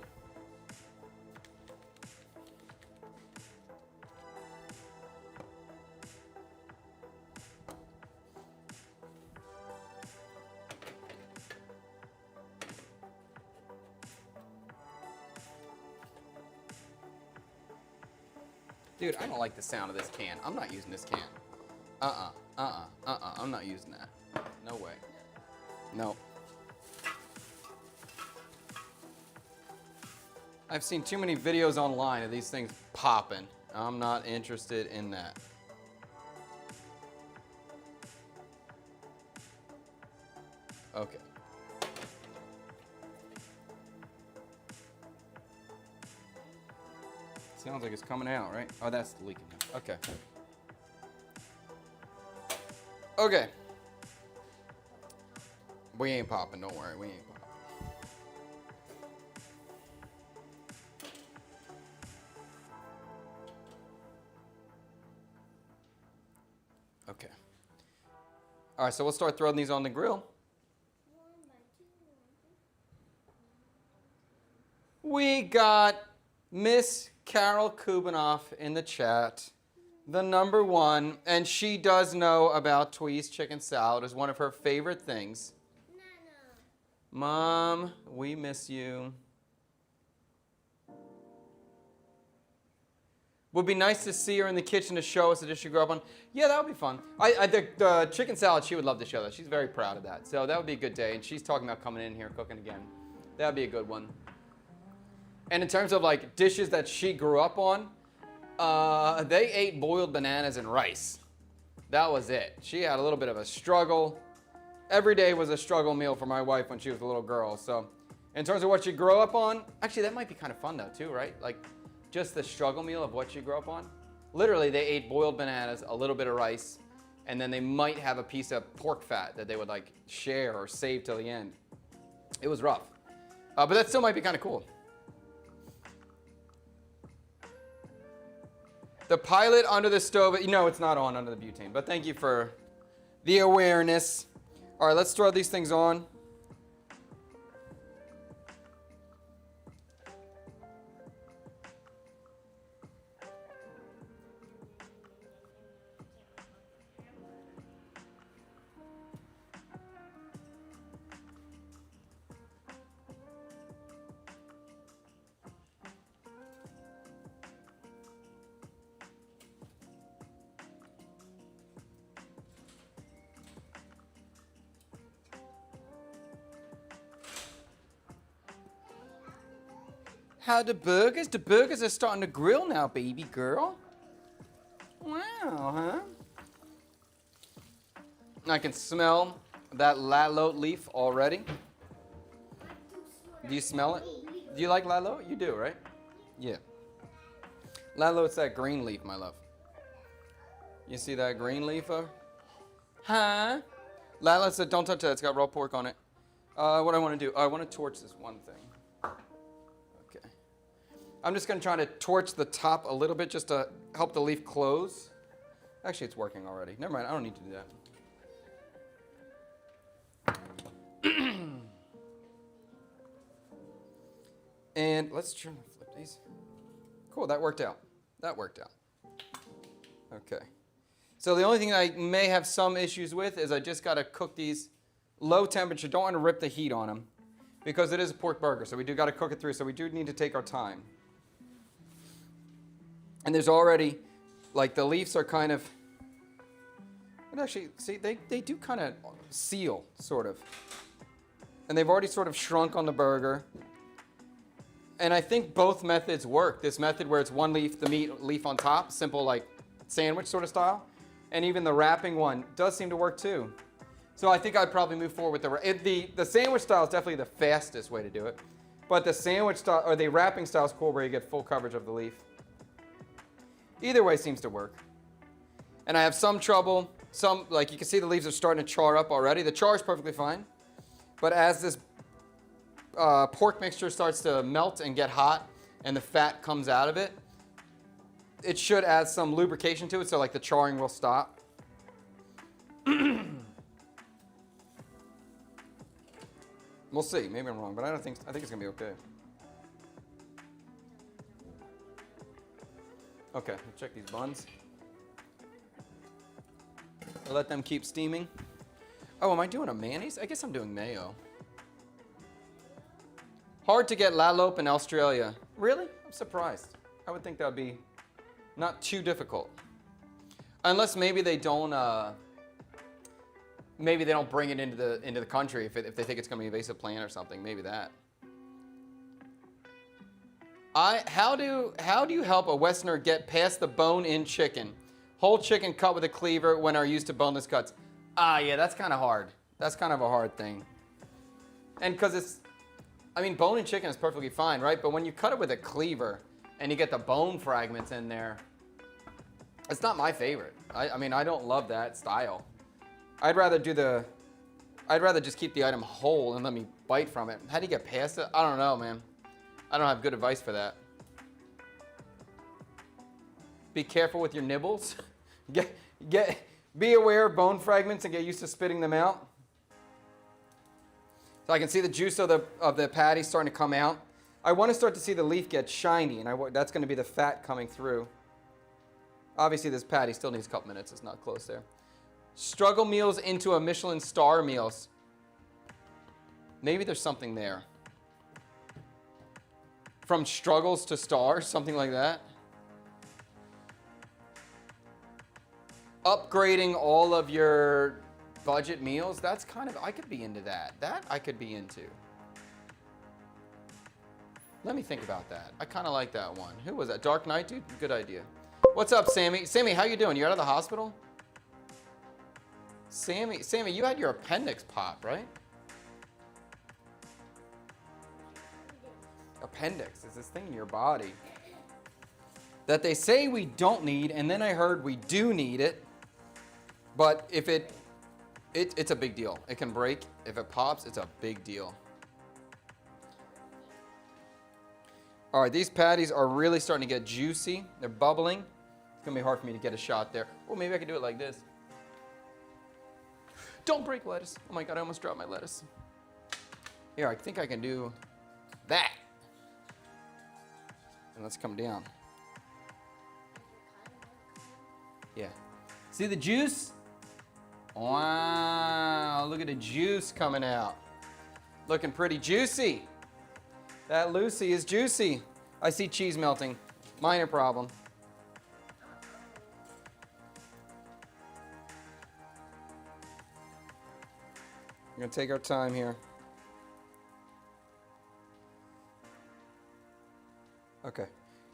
Dude, I don't like the sound of this can. I'm not using this can. I'm not using that. No way. No. I've seen too many videos online of these things popping. I'm not interested in that. Okay. Sounds like it's coming out, right? Oh, that's leaking now. Okay. Okay. We ain't popping, don't worry. We ain't popping. Okay. All right, so we'll start throwing these on the grill. We got Miss Carol Kubanoff in the chat, the #1, and she does know about Tweez chicken salad. It's one of her favorite things. Mom, we miss you. Would be nice to see her in the kitchen to show us the dish she grew up on. Yeah, that would be fun. The chicken salad, she would love to show that. She's very proud of that. So that would be a good day. And she's talking about coming in here cooking again. That would be a good one. And in terms of like dishes that she grew up on, they ate boiled bananas and rice. That was it. She had a little bit of a struggle. Every day was a struggle meal for my wife when she was a little girl. So in terms of what she grew up on, actually that might be kind of fun though too, right? Like just the struggle meal of what she grew up on. Literally they ate boiled bananas, a little bit of rice, and then they might have a piece of pork fat that they would like share or save till the end. It was rough. But that still might be kind of cool. The pilot under the stove, no, it's not on under the butane, but thank you for the awareness. All right, let's throw these things on. How the burgers? The burgers are starting to grill now, baby girl. Wow, huh? I can smell that lalo leaf already. Do you smell it? Do you like lalo? You do, right? Yeah. Lalo, it's that green leaf, my love. You see that green leaf? Huh? Lalo said, don't touch that. It's got raw pork on it. What I want to do, I want to torch this one thing. I'm just going to try to torch the top a little bit just to help the leaf close. Actually, it's working already. Never mind, I don't need to do that. And let's try to flip these. Cool, that worked out. That worked out. Okay. So the only thing I may have some issues with is I just got to cook these low temperature. Don't want to rip the heat on them because it is a pork burger, so we do got to cook it through. So we do need to take our time. And there's already, like the leaves are kind of, but actually, see, they do kind of seal, sort of. And they've already sort of shrunk on the burger. And I think both methods work. This method where it's one leaf, the meat leaf on top, simple like sandwich sort of style. And even the wrapping one does seem to work too. So I think I'd probably move forward with the sandwich style is definitely the fastest way to do it. But the sandwich style, or the wrapping style is cool where you get full coverage of the leaf. Either way seems to work. And I have some trouble. Like you can see the leaves are starting to char up already. The char is perfectly fine. But as this pork mixture starts to melt and get hot and the fat comes out of it, it should add some lubrication to it so like the charring will stop. We'll see. Maybe I'm wrong, but I think it's gonna be okay. Okay, let's check these buns. I'll let them keep steaming. Oh, am I doing a mayonnaise? I guess I'm doing mayo. Hard to get La Lope in Australia. Really? I'm surprised. I would think that would be not too difficult. Unless maybe they don't bring it into the country if they think it's going to be an invasive plant or something. Maybe that. How do you help a Westerner get past the bone-in chicken? Whole chicken cut with a cleaver when are used to boneless cuts. Yeah, that's kind of hard. That's kind of a hard thing. And because bone-in chicken is perfectly fine, right? But when you cut it with a cleaver and you get the bone fragments in there, it's not my favorite. I don't love that style. I'd rather just keep the item whole and let me bite from it. How do you get past it? I don't know, man. I don't have good advice for that. Be careful with your nibbles. Be aware of bone fragments and get used to spitting them out. So I can see the juice of the patty starting to come out. I want to start to see the leaf get shiny, and that's going to be the fat coming through. Obviously, this patty still needs a couple minutes. It's not close there. Struggle meals into a Michelin star meals. Maybe there's something there. From struggles to stars, something like that. Upgrading all of your budget meals, that's kind of, I could be into that. That I could be into. Let me think about that. I kind of like that one. Who was that? Dark Knight, dude? Good idea. What's up, Sammy? Sammy, how you doing? You out of the hospital? Sammy, you had your appendix pop, right? Appendix is this thing in your body that they say we don't need, and then I heard we do need it. But if it's a big deal. It can break. If it pops, it's a big deal. All right, these patties are really starting to get juicy. They're bubbling. It's going to be hard for me to get a shot there. Oh, maybe I can do it like this. Don't break lettuce. Oh my God, I almost dropped my lettuce. Here, I think I can do that. And let's come down. Yeah. See the juice? Wow, look at the juice coming out. Looking pretty juicy. That Lucy is juicy. I see cheese melting. Minor problem. We're gonna take our time here. Okay.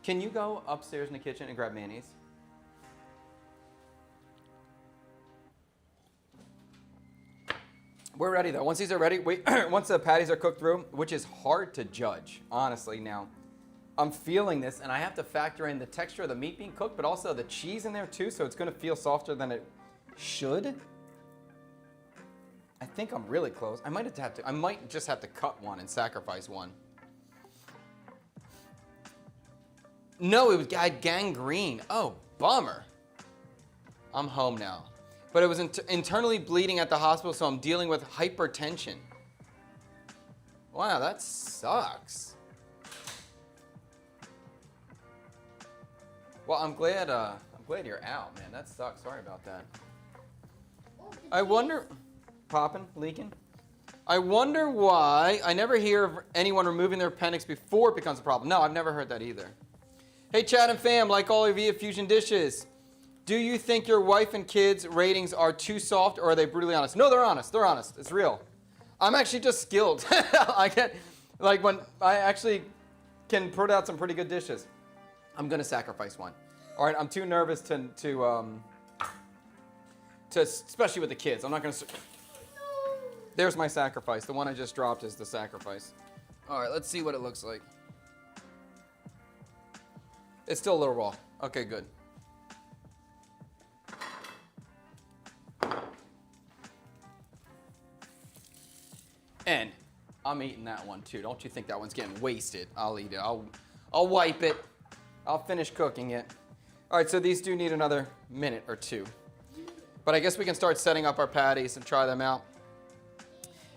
Can you go upstairs in the kitchen and grab mayonnaise? We're ready though. Once these are ready, once the patties are cooked through, which is hard to judge, honestly now. I'm feeling this, and I have to factor in the texture of the meat being cooked, but also the cheese in there too, so it's gonna feel softer than it should. I think I'm really close. I might just have to cut one and sacrifice one. No, it had gangrene. Oh, bummer. I'm home now. But it was internally bleeding at the hospital, so I'm dealing with hypertension. Wow, that sucks. Well, I'm glad you're out, man. That sucks. Sorry about that. I wonder, popping, leaking. I wonder why I never hear of anyone removing their appendix before it becomes a problem. No, I've never heard that either. Hey, Chad and fam, like all of you Fusion dishes. Do you think your wife and kids' ratings are too soft, or are they brutally honest? No, they're honest. They're honest. It's real. I'm actually just skilled. I get, like when I actually, can put out some pretty good dishes. I'm gonna sacrifice one. All right, I'm too nervous to especially with the kids. I'm not gonna. There's my sacrifice. The one I just dropped is the sacrifice. All right, let's see what it looks like. It's still a little raw. Okay, good. And I'm eating that one too. Don't you think that one's getting wasted? I'll eat it. I'll wipe it. I'll finish cooking it. All right, so these do need another minute or two. But I guess we can start setting up our patties and try them out.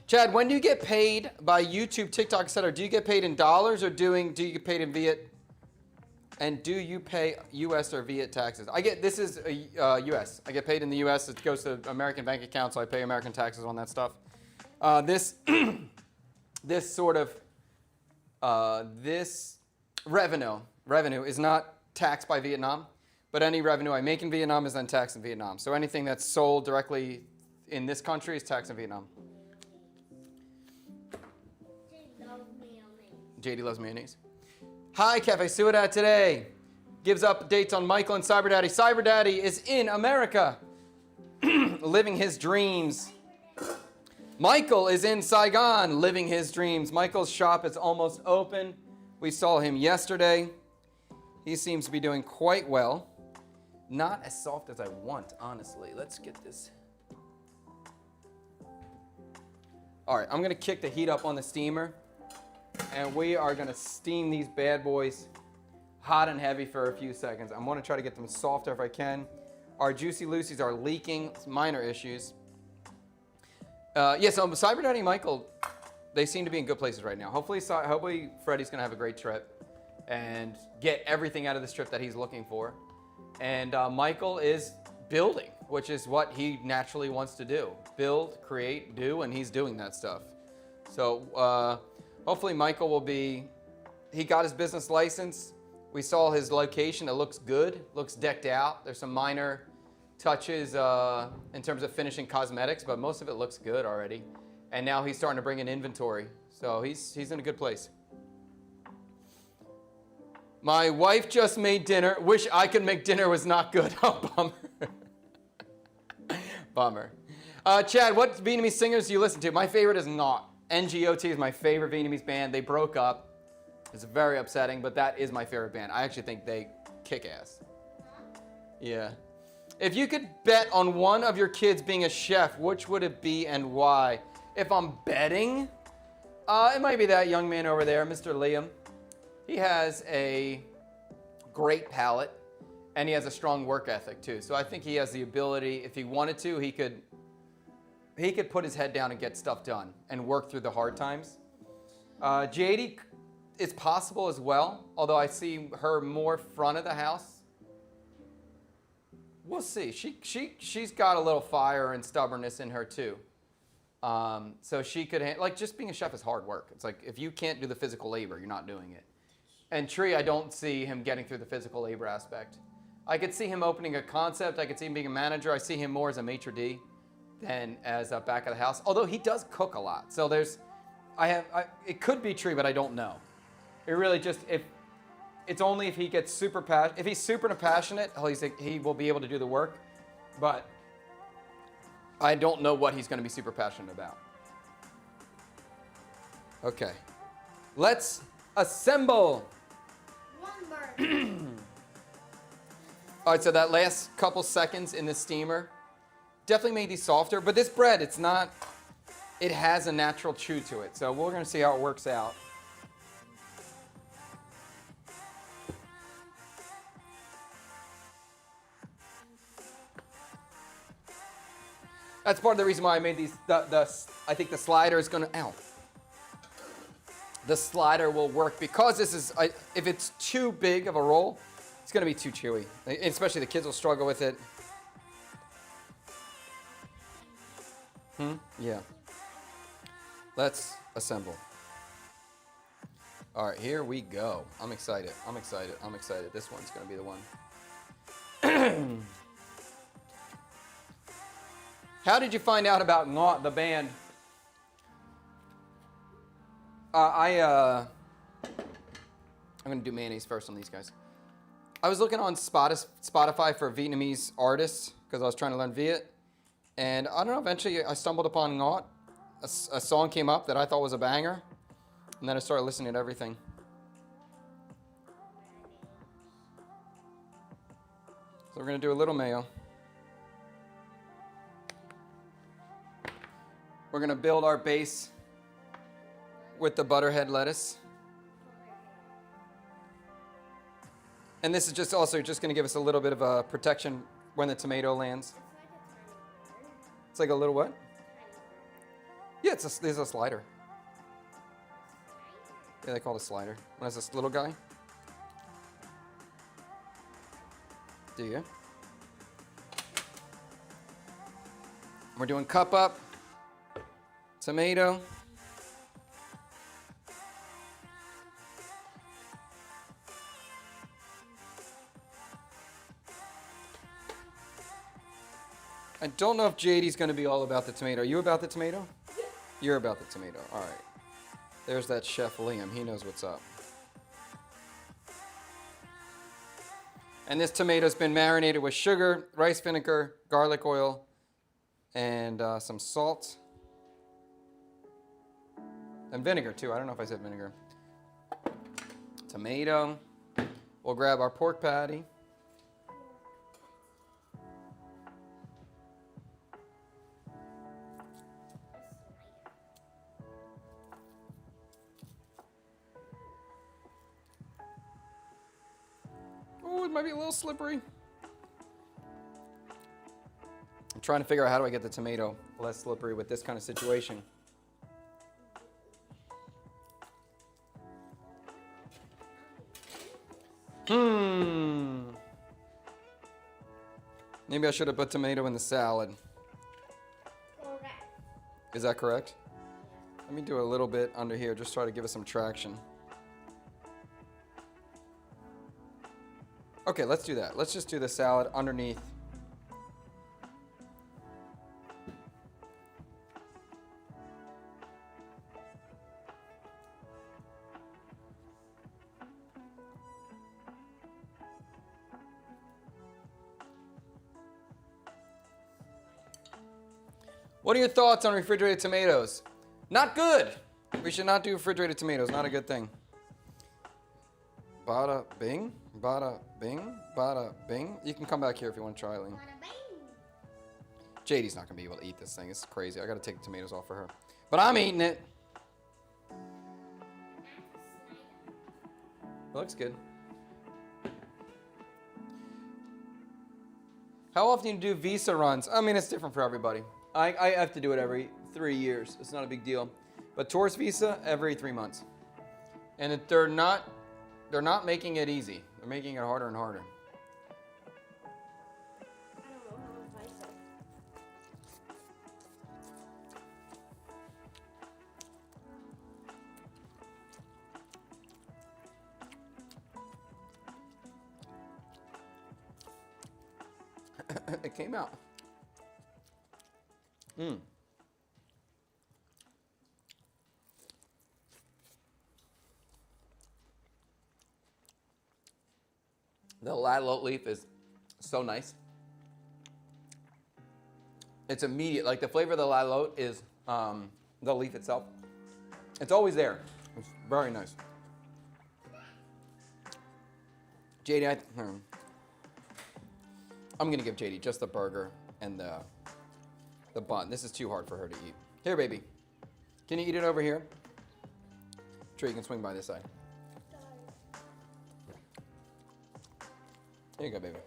Chad, when do you get paid by YouTube, TikTok, etc.? Do you get paid in dollars or do you get paid in Viet? And do you pay U.S. or Viet taxes? This is U.S. I get paid in the U.S. It goes to American bank account, so I pay American taxes on that stuff. This revenue is not taxed by Vietnam, but any revenue I make in Vietnam is then taxed in Vietnam. So anything that's sold directly in this country is taxed in Vietnam. JD loves mayonnaise. Hi, Cafe Suadat today. Gives updates on Michael and Cyber Daddy. Cyber Daddy is in America, living his dreams. Michael is in Saigon, living his dreams. Michael's shop is almost open. We saw him yesterday. He seems to be doing quite well. Not as soft as I want, honestly. Let's get this. All right, I'm gonna kick the heat up on the steamer, and we are gonna steam these bad boys hot and heavy for a few seconds. I'm gonna try to get them softer if I can. Our Juicy Lucy's are leaking, minor issues. So Cyber Daddy and Michael, they seem to be in good places right now. Hopefully Freddie's gonna have a great trip and get everything out of this trip that he's looking for. And Michael is building, which is what he naturally wants to do. Build, create, do, and he's doing that stuff. So hopefully Michael will be, he got his business license. We saw his location, it looks good, looks decked out. There's some minor touches in terms of finishing cosmetics, but most of it looks good already. And now he's starting to bring in inventory. So he's in a good place. My wife just made dinner. Wish I could make dinner, was not good. Oh, bummer. Bummer. Chad, what Vietnamese singers do you listen to? My favorite is Not. NGOT is my favorite Vietnamese band. They broke up. It's very upsetting, but that is my favorite band. I actually think they kick ass. Yeah. If you could bet on one of your kids being a chef, which would it be and why? If I'm betting, it might be that young man over there, Mr. Liam. He has a great palate, and he has a strong work ethic too. So I think he has the ability, if he wanted to, he could put his head down and get stuff done and work through the hard times. JD, it's possible as well, although I see her more front of the house. We'll see. She's got a little fire and stubbornness in her too. So she could, just being a chef is hard work. It's like, if you can't do the physical labor, you're not doing it. And Tree, I don't see him getting through the physical labor aspect. I could see him opening a concept. I could see him being a manager. I see him more as a maitre d' than as a back of the house. Although he does cook a lot. So it could be Tree, but I don't know. It really just, it's only if he gets super passionate. If he's super passionate, he will be able to do the work. But I don't know what he's going to be super passionate about. Okay. Let's assemble. All right, so that last couple seconds in the steamer definitely made these softer. But this bread, it has a natural chew to it. So we're going to see how it works out. That's part of the reason why I made these. I think the slider is going to, the slider will work because this is, if it's too big of a roll, it's going to be too chewy. Especially the kids will struggle with it. Yeah. Let's assemble. All right, here we go. I'm excited. This one's going to be the one. How did you find out about Not, the band? I'm going to do mayonnaise first on these guys. I was looking on Spotify for Vietnamese artists because I was trying to learn Viet. And I don't know, eventually I stumbled upon Ngot. A song came up that I thought was a banger. And then I started listening to everything. So we're going to do a little mayo. We're going to build our base with the butterhead lettuce. And this is just also just going to give us a little bit of a protection when the tomato lands. It's like a little what? Yeah, there's a slider. Yeah, they call it a slider. When it's this little guy. Do you? We're doing cup up. Tomato. I don't know if JD's going to be all about the tomato. Are you about the tomato? Yeah. You're about the tomato. All right. There's that Chef Liam. He knows what's up. And this tomato's been marinated with sugar, rice vinegar, garlic oil, and some salt. And vinegar, too. I don't know if I said vinegar. Tomato. We'll grab our pork patty. Oh, it might be a little slippery. I'm trying to figure out how do I get the tomato less slippery with this kind of situation. Maybe I should have put tomato in the salad. Correct. Is that correct? Let me do a little bit under here, just try to give it some traction. Okay, let's do that. Let's just do the salad underneath. What are your thoughts on refrigerated tomatoes? Not good. We should not do refrigerated tomatoes. Not a good thing. Bada bing, bada bing, bada bing. You can come back here if you want to try, Lee. JD's not going to be able to eat this thing. It's crazy. I got to take the tomatoes off for her. But I'm eating it. It looks good. How often do you do visa runs? I mean, it's different for everybody. I have to do it every 3 years. It's not a big deal. But tourist visa, every 3 months. And they're not making it easy. They're making it harder and harder. I don't know how to advise it. It came out. The ladlote leaf is so nice. It's immediate. Like the flavor of the ladlote is the leaf itself. It's always there. It's very nice. JD, I'm gonna give JD just the burger and the bun. This is too hard for her to eat. Here, baby. Can you eat it over here? Sure, you can swing by this side. Here you go, baby.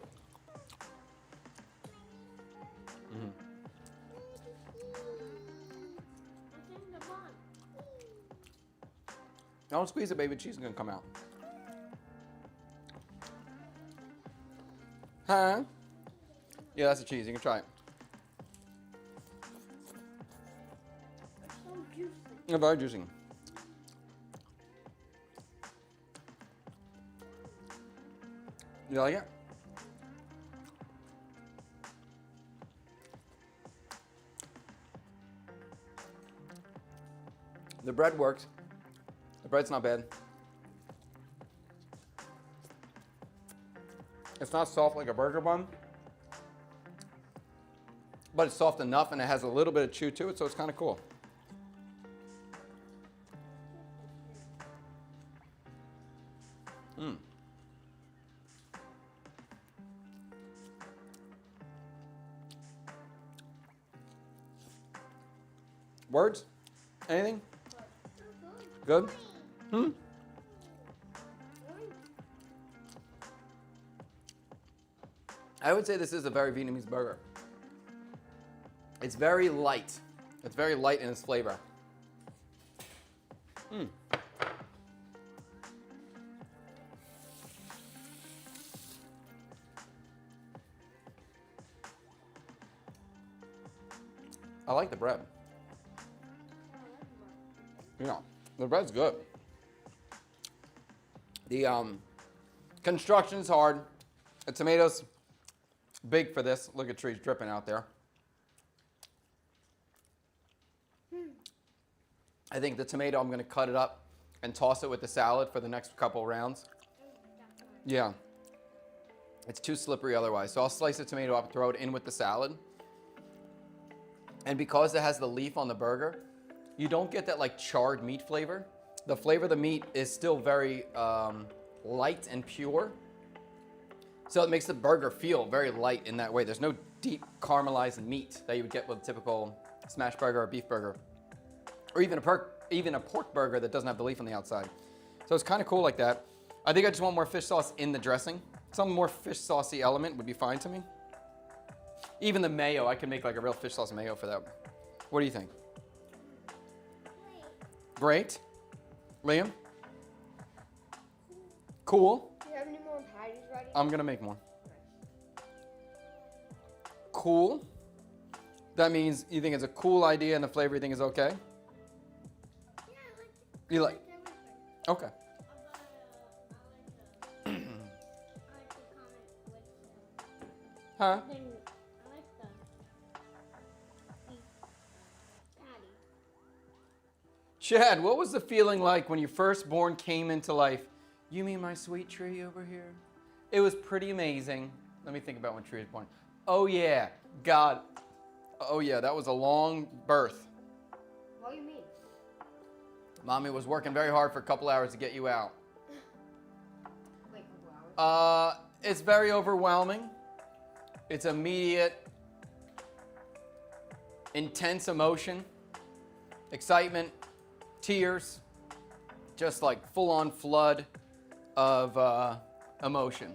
Don't squeeze it, baby. Cheese is gonna come out. Huh? Yeah, that's the cheese. You can try it. So juicy. Yeah, very juicy. You like it? The bread works. The bread's not bad. It's not soft like a burger bun, but it's soft enough and it has a little bit of chew to it, so it's kind of cool. Mm. Words? Anything? Good? Hmm? I would say this is a very Vietnamese burger. It's very light. It's very light in its flavor. Mm. I like the bread. Yeah, the bread's good. The construction's hard. The tomatoes, big for this. Look at trees dripping out there. I think the tomato, I'm going to cut it up and toss it with the salad for the next couple rounds. Yeah. It's too slippery otherwise. So I'll slice the tomato up, throw it in with the salad. And because it has the leaf on the burger, you don't get that like charred meat flavor. The flavor of the meat is still very light and pure. So it makes the burger feel very light in that way. There's no deep caramelized meat that you would get with a typical smash burger or beef burger. Or even a pork burger that doesn't have the leaf on the outside. So it's kind of cool like that. I think I just want more fish sauce in the dressing. Some more fish saucy element would be fine to me. Even the mayo, I could make like a real fish sauce mayo for that. What do you think? Great. Liam? Cool. Do you have any more patties ready? I'm going to make more. Cool. That means you think it's a cool idea and the flavor you think is okay? Yeah, I like it. You like? Okay. Huh? I like the patty. Chad, what was the feeling like when your firstborn came into life? You mean my sweet Tree over here? It was pretty amazing. Let me think about when Tree was born. Oh yeah, God. Oh yeah, that was a long birth. What do you mean? Mommy was working very hard for a couple hours to get you out. Wait, a couple hours? It's very overwhelming. It's immediate, intense emotion, excitement, tears, just like full-on flood of emotion.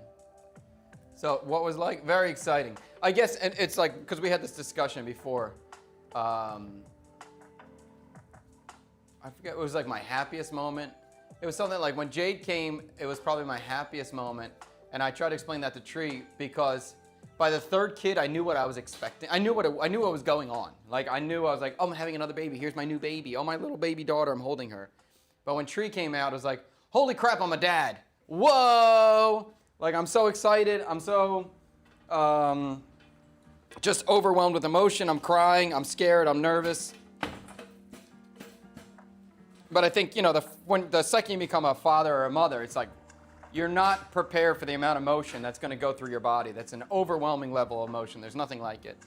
So what was like? Very exciting. I guess, and it's like, because we had this discussion before. I forget, it was like my happiest moment. It was something like when Jade came, it was probably my happiest moment. And I tried to explain that to Tree because by the third kid, I knew what I was expecting. I knew what was going on. Like I was like, oh, I'm having another baby. Here's my new baby. Oh, my little baby daughter, I'm holding her. But when Tree came out, it was like, holy crap, I'm a dad. Whoa. Like I'm so excited. I'm so just overwhelmed with emotion. I'm crying. I'm scared. I'm nervous. But I think, when the second you become a father or a mother, it's like you're not prepared for the amount of emotion that's going to go through your body. That's an overwhelming level of emotion. There's nothing like it.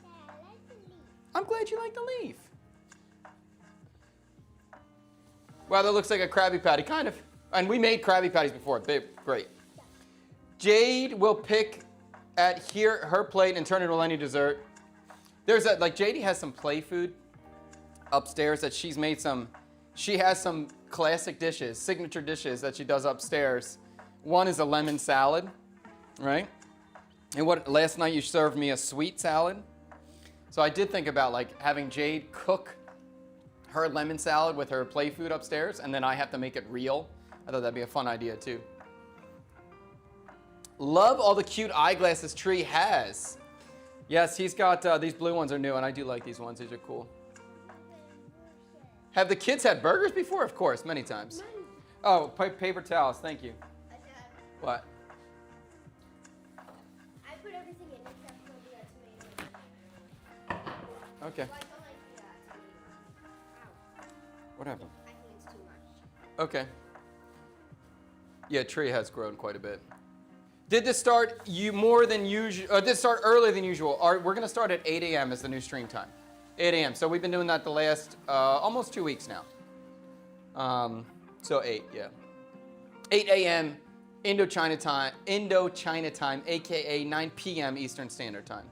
I'm glad you like the leaf. Wow, that looks like a Krabby Patty, kind of. And we made Krabby Patties before. They're great. Jade will pick at her plate and turn it into any dessert. There's Jade has some play food upstairs that she has some classic dishes, signature dishes that she does upstairs. One is a lemon salad, right? And last night you served me a sweet salad. So I did think about having Jade cook her lemon salad with her play food upstairs, and then I have to make it real. I thought that'd be a fun idea too. Love all the cute eyeglasses Tree has. Yes, he's got, these blue ones are new, and I do like these ones. These are cool. Have the kids had burgers before? Of course, many times. Oh, paper towels, thank you. What? I put everything in except for the tomato. Okay. Well, I don't like the tomato. Ow. What happened? I think it's too much. Okay. Yeah, Tree has grown quite a bit. Did this start more than usual? Did this start earlier than usual? We're going to start at 8 a.m. as the new stream time. 8 a.m. So we've been doing that the last almost 2 weeks now. So 8, yeah. 8 a.m. Indochina time, aka 9 p.m. Eastern Standard Time.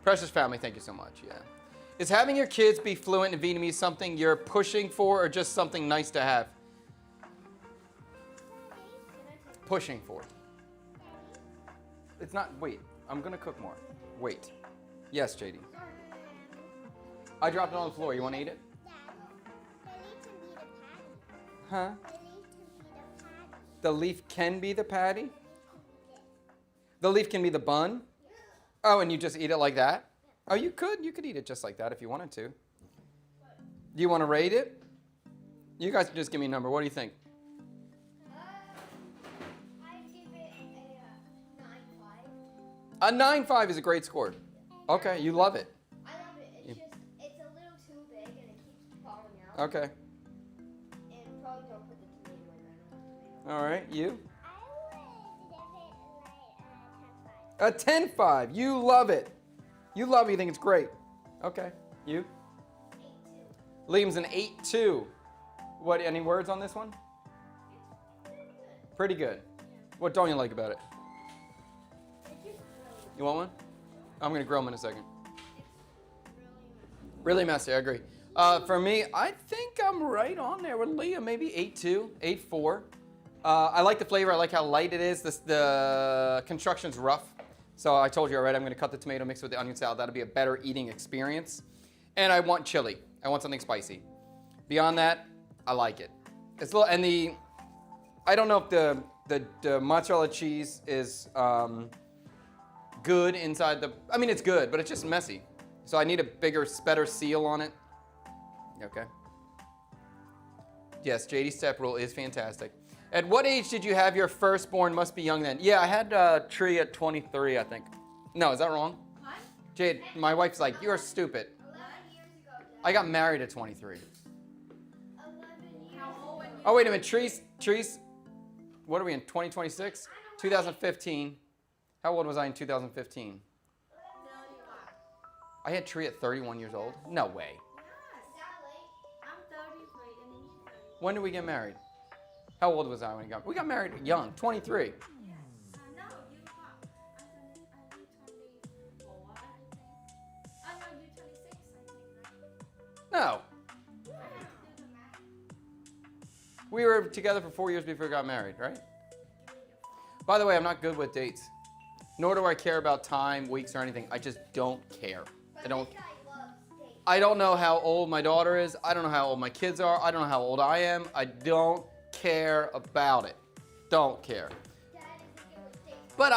Precious family, thank you so much. Yeah. Is having your kids be fluent in Vietnamese something you're pushing for or just something nice to have? Pushing for. It's not, wait, I'm going to cook more. Wait. Yes, JD. I dropped it on the floor. You want to eat it? Huh? The leaf can be the patty? The leaf can be the bun? Oh, and you just eat it like that? Oh, you could. You could eat it just like that if you wanted to. Do you want to rate it? You guys can just give me a number. What do you think? I give it A a 9.5. 9.5 is a great score. Okay, you love it. I love it. It's just, it's a little too big and it keeps falling out. Okay. And probably don't put the tomato in there. I don't want tomato. All right, you? I would give it like a 10.5. A 10.5. You love it. You love it. You think it's great. Okay. You? 8.2. Liam's an 8.2. What? Any words on this one? Pretty good. What don't you like about it? You want one? I'm going to grill them in a second. Really messy, I agree. For me, I think I'm right on there with Liam. Maybe 8.2, 8.4. I like the flavor. I like how light it is. The construction's rough. So I told you already, I'm going to cut the tomato mix with the onion salad. That'll be a better eating experience. And I want chili. I want something spicy. Beyond that, I like it. It's a little, and I don't know if the mozzarella cheese is good inside I mean, it's good, but it's just messy. So I need a better seal on it. Okay. Yes, JD's step rule is fantastic. At what age did you have your firstborn? Must be young then. Yeah, I had Tree at 23, I think. No, is that wrong? What? Jade, my wife's like, you're stupid. 11 years ago, Dad. I got married at 23. 11 years. How old when you Oh, wait a minute. Trees, what are we in, 2026? 2015. How old was I in 2015? I had Tree at 31 years old? No way. Is that late? I'm 33 and then you're 30. When did we get married? How old was I when we got married young, 23. No, you are. I think 24, I think. Oh, no, you're 26, I think. No. We were together for 4 years before we got married, right? By the way, I'm not good with dates. Nor do I care about time, weeks, or anything. I just don't care. But I don't. this guy loves steak. I don't know how old my daughter is. I don't know how old my kids are. I don't know how old I am. I don't care about it. Don't care. Dad is good with steak. But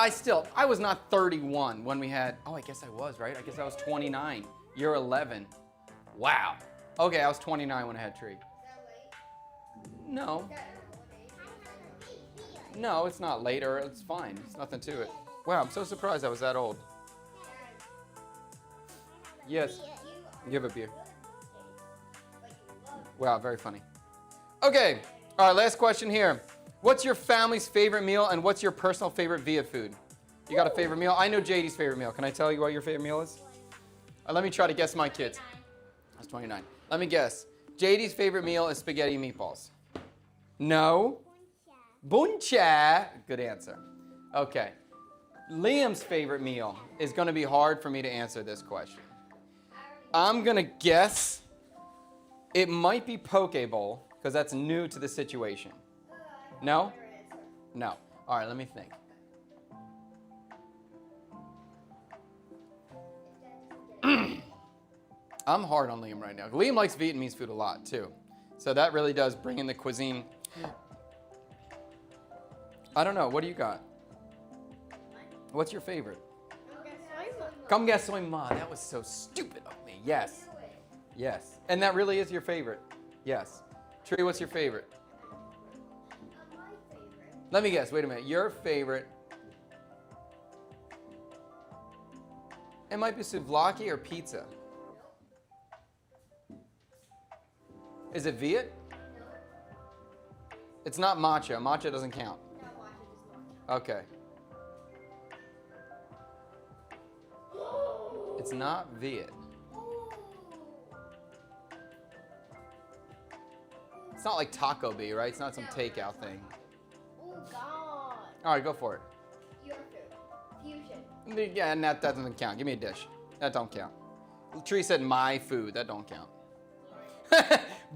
I was not 31 when we had, I guess I was, right? I guess I was 29. You're 11. Wow. Okay, I was 29 when I had Tree. Is that late? No. Dad, what age? No, it's not later. It's fine. It's nothing to it. Wow, I'm so surprised I was that old. Yes. You have a beer. Wow, very funny. Okay. All right, last question here. What's your family's favorite meal and what's your personal favorite Viet food? You got a favorite meal? I know JD's favorite meal. Can I tell you what your favorite meal is? Let me try to guess my kids. That's 29. Let me guess. JD's favorite meal is spaghetti and meatballs. No. Buncha. Good answer. Okay. Liam's favorite meal is going to be hard for me to answer this question. I'm going to guess it might be poke bowl because that's new to the situation. No? No. All right, let me think. I'm hard on Liam right now. Liam likes Vietnamese food a lot too. So that really does bring in the cuisine. I don't know. What do you got? What's your favorite? Come guess soy ma. That was so stupid of me. Yes. Yes. And that really is your favorite. Yes. Tree, what's your favorite? My favorite. Let me guess. Wait a minute. Your favorite. It might be souvlaki or pizza. Is it Viet? No. It's not matcha. Matcha doesn't count. No, watch it does not count. Okay. It's not Viet. It's not like taco bee, right? It's not some takeout thing. Oh, God. All right, go for it. Your food. Fusion. Yeah, and that doesn't count. Give me a dish. That don't count. Tree said my food. That don't count.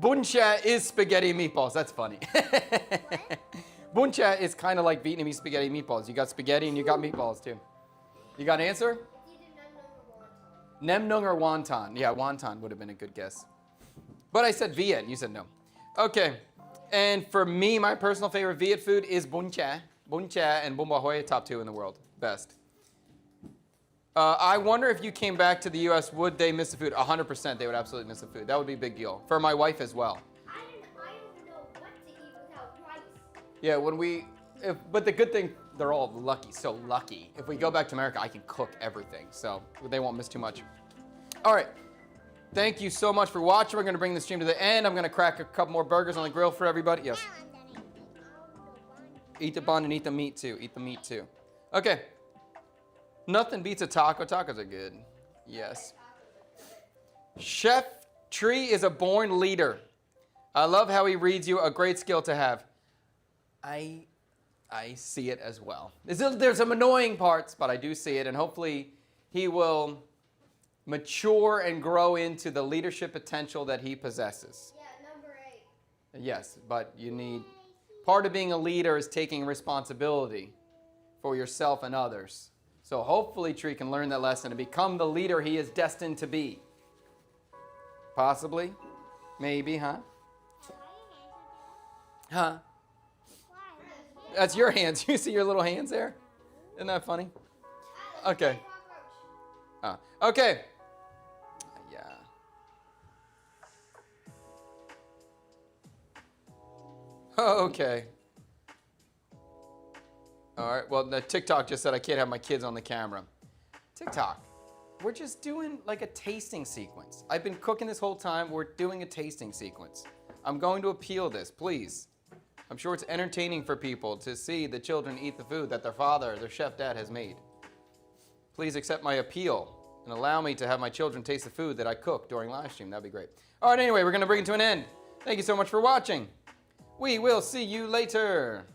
Bún chả is spaghetti and meatballs. That's funny. Bún chả is kind of like Vietnamese spaghetti and meatballs. You got spaghetti and you got meatballs too. You got an answer? Nem nung or wonton. Yeah, wonton would have been a good guess. But I said Viet. You said no. Okay. And for me, my personal favorite Viet food is bún chả. Bún chả and bún bò Huế, top 2 in the world. Best. I wonder if you came back to the U.S., would they miss the food? 100% they would absolutely miss the food. That would be a big deal. For my wife as well. I don't know what to eat without rice. Yeah, but the good thing, they're all lucky, so lucky. If we go back to America, I can cook everything, so they won't miss too much. All right. Thank you so much for watching. We're going to bring the stream to the end. I'm going to crack a couple more burgers on the grill for everybody. Yes. Eat the bun and eat the meat too. Eat the meat too. Okay. Nothing beats a taco. Tacos are good. Yes. Chef Tree is a born leader. I love how he reads you. A great skill to have. I see it as well. There's some annoying parts, but I do see it, and hopefully he will mature and grow into the leadership potential that he possesses. Yeah, number 8. Yes, but part of being a leader is taking responsibility for yourself and others. So hopefully Tree can learn that lesson and become the leader he is destined to be. Possibly. Maybe, huh? Huh? That's your hands. You see your little hands there? Isn't that funny? Okay. Okay. Yeah. Okay. All right. Well, the TikTok just said I can't have my kids on the camera. TikTok, we're just doing like a tasting sequence. I've been cooking this whole time. We're doing a tasting sequence. I'm going to appeal this, please. I'm sure it's entertaining for people to see the children eat the food that their father, their chef dad, has made. Please accept my appeal and allow me to have my children taste the food that I cook during live stream. That'd be great. All right, anyway, we're going to bring it to an end. Thank you so much for watching. We will see you later.